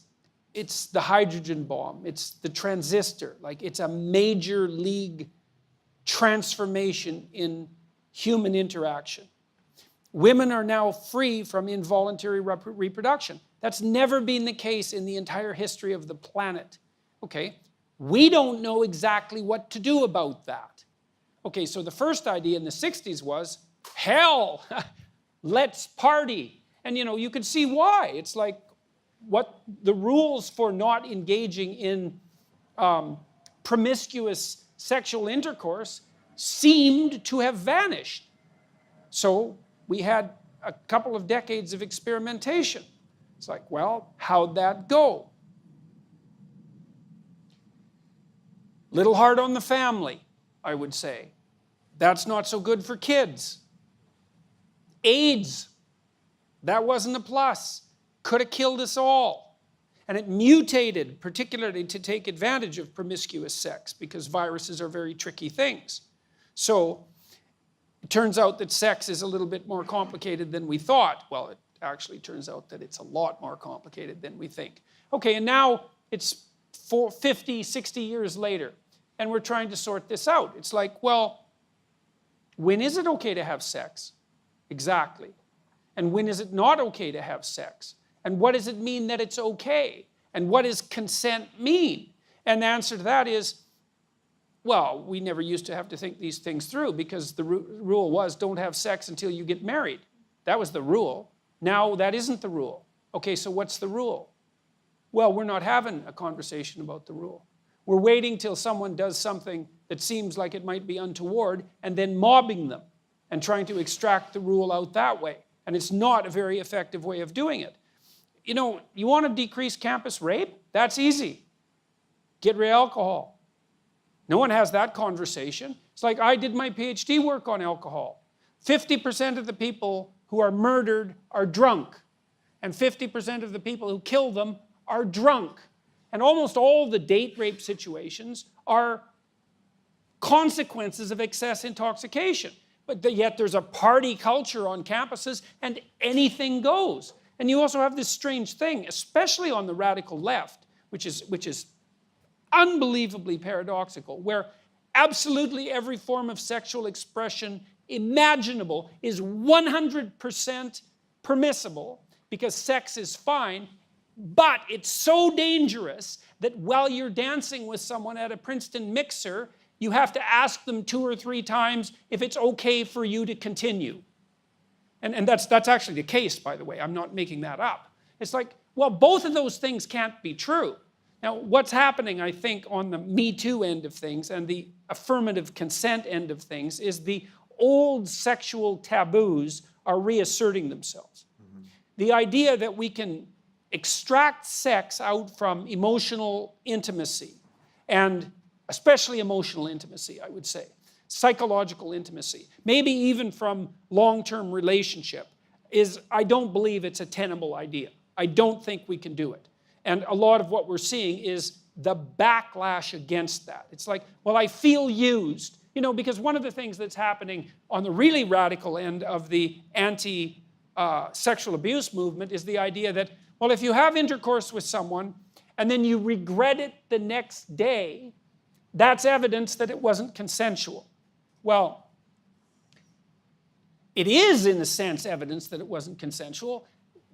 the hydrogen bomb, it's the transistor, like it's a major league transformation in human interaction. Women are now free from involuntary reproduction. That's never been the case in the entire history of the planet. Okay, we don't know exactly what to do about that. Okay, so the first idea in the 60s was, hell, let's party. And you could see why. It's like what the rules for not engaging in promiscuous sexual intercourse seemed to have vanished. So we had a couple of decades of experimentation. It's like, well, how'd that go? Little hard on the family, I would say. That's not so good for kids. AIDS, that wasn't a plus. Could have killed us all. And it mutated, particularly to take advantage of promiscuous sex, because viruses are very tricky things. So it turns out that sex is a little bit more complicated than we thought. Well, it actually turns out that it's a lot more complicated than we think. Okay, and now it's 50, 60 years later, and we're trying to sort this out. It's like, well, when is it okay to have sex? Exactly. And when is it not okay to have sex? And what does it mean that it's okay? And what does consent mean? And the answer to that is, well, we never used to have to think these things through, because the rule was don't have sex until you get married. That was the rule. Now that isn't the rule. Okay, so what's the rule? Well, we're not having a conversation about the rule. We're waiting till someone does something that seems like it might be untoward and then mobbing them and trying to extract the rule out that way. And it's not a very effective way of doing it. You want to decrease campus rape? That's easy. Get rid of alcohol. No one has that conversation. It's like I did my PhD work on alcohol. 50% of the people who are murdered are drunk, and 50% of the people who kill them are drunk. And almost all the date rape situations are consequences of excess intoxication. But yet there's a party culture on campuses, and anything goes. And you also have this strange thing, especially on the radical left, which is unbelievably paradoxical, where absolutely every form of sexual expression imaginable is 100% permissible because sex is fine, but it's so dangerous that while you're dancing with someone at a Princeton mixer, you have to ask them 2 or 3 times if it's okay for you to continue. And that's actually the case, by the way. I'm not making that up. It's like, well, both of those things can't be true. Now, what's happening, I think, on the Me Too end of things and the affirmative consent end of things is the old sexual taboos are reasserting themselves. Mm-hmm. The idea that we can extract sex out from emotional intimacy, and especially emotional intimacy, I would say, psychological intimacy, maybe even from long-term relationship, I don't believe it's a tenable idea. I don't think we can do it. And a lot of what we're seeing is the backlash against that. It's like, well, I feel used. Because one of the things that's happening on the really radical end of the anti-sexual abuse movement is the idea that, well, if you have intercourse with someone and then you regret it the next day, that's evidence that it wasn't consensual. Well, it is, in a sense, evidence that it wasn't consensual,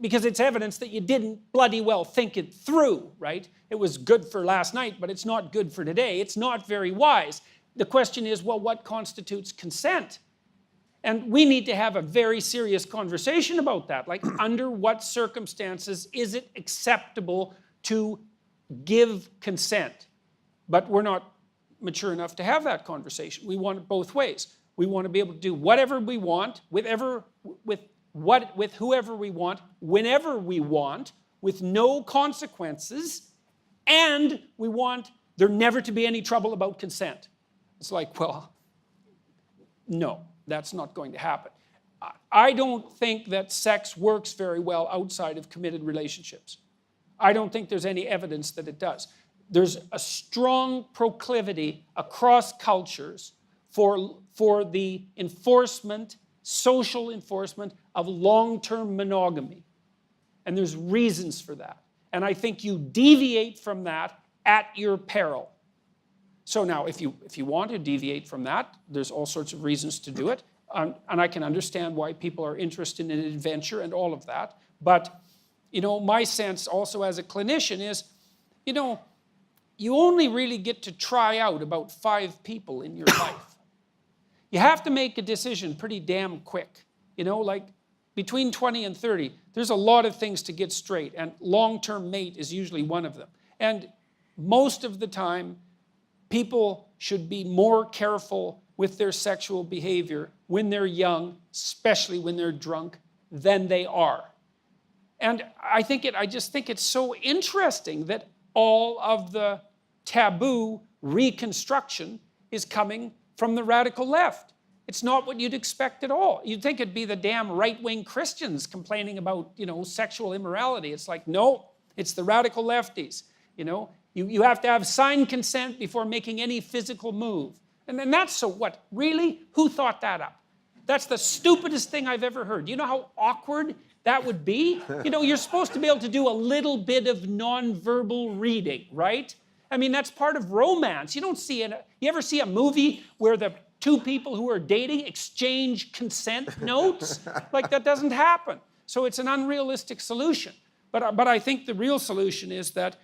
because it's evidence that you didn't bloody well think it through, right? It was good for last night, but it's not good for today. It's not very wise. The question is, well, what constitutes consent? And we need to have a very serious conversation about that. Like, under what circumstances is it acceptable to give consent, but we're not mature enough to have that conversation. We want it both ways. We want to be able to do whatever we want, with whoever we want, whenever we want, with no consequences, and we want there never to be any trouble about consent. It's like, well, no, that's not going to happen. I don't think that sex works very well outside of committed relationships. I don't think there's any evidence that it does. There's a strong proclivity across cultures for the enforcement, social enforcement of long-term monogamy. And there's reasons for that. And I think you deviate from that at your peril. So now, if you want to deviate from that, there's all sorts of reasons to do it. And I can understand why people are interested in adventure and all of that. But, my sense also as a clinician is, you only really get to try out about 5 people in your life. You have to make a decision pretty damn quick. Like between 20 and 30, there's a lot of things to get straight, and long-term mate is usually one of them. And most of the time, people should be more careful with their sexual behavior when they're young, especially when they're drunk, than they are. And I just think it's so interesting that all of the taboo reconstruction is coming from the radical left. It's not what you'd expect at all. You'd think it'd be the damn right-wing Christians complaining about, sexual immorality. It's like, no, it's the radical lefties. You have to have signed consent before making any physical move. And then that's so what? Really? Who thought that up? That's the stupidest thing I've ever heard. You know how awkward that would be? You're supposed to be able to do a little bit of nonverbal reading, right? I mean, that's part of romance. You don't see it. You ever see a movie where the 2 people who are dating exchange consent notes? Like, that doesn't happen. So it's an unrealistic solution. But I think the real solution is that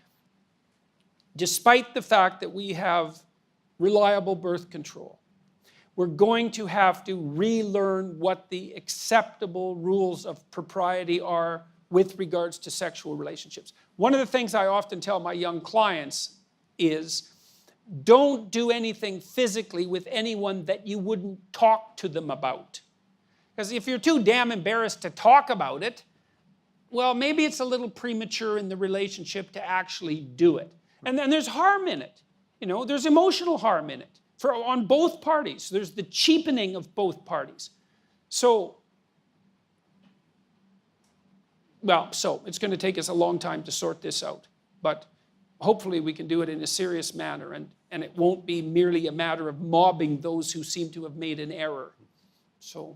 despite the fact that we have reliable birth control, we're going to have to relearn what the acceptable rules of propriety are with regards to sexual relationships. One of the things I often tell my young clients is, don't do anything physically with anyone that you wouldn't talk to them about. Because if you're too damn embarrassed to talk about it, well, maybe it's a little premature in the relationship to actually do it. And then there's harm in it. There's emotional harm in it on both parties. There's the cheapening of both parties. So it's going to take us a long time to sort this out. But hopefully we can do it in a serious manner, and it won't be merely a matter of mobbing those who seem to have made an error. So.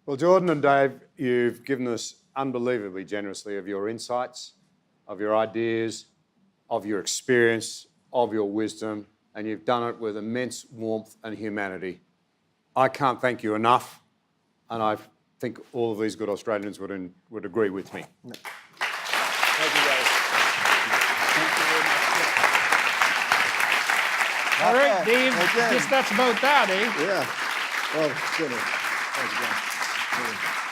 Well, Jordan and Dave, you've given us unbelievably generously of your insights, of your ideas, of your experience, of your wisdom, and you've done it with immense warmth and humanity. I can't thank you enough, and I think all of these good Australians would agree with me. Thank you, guys. All right, Dave, I guess that's about that, eh? Yeah. Oh, goodness. Thank you, guys.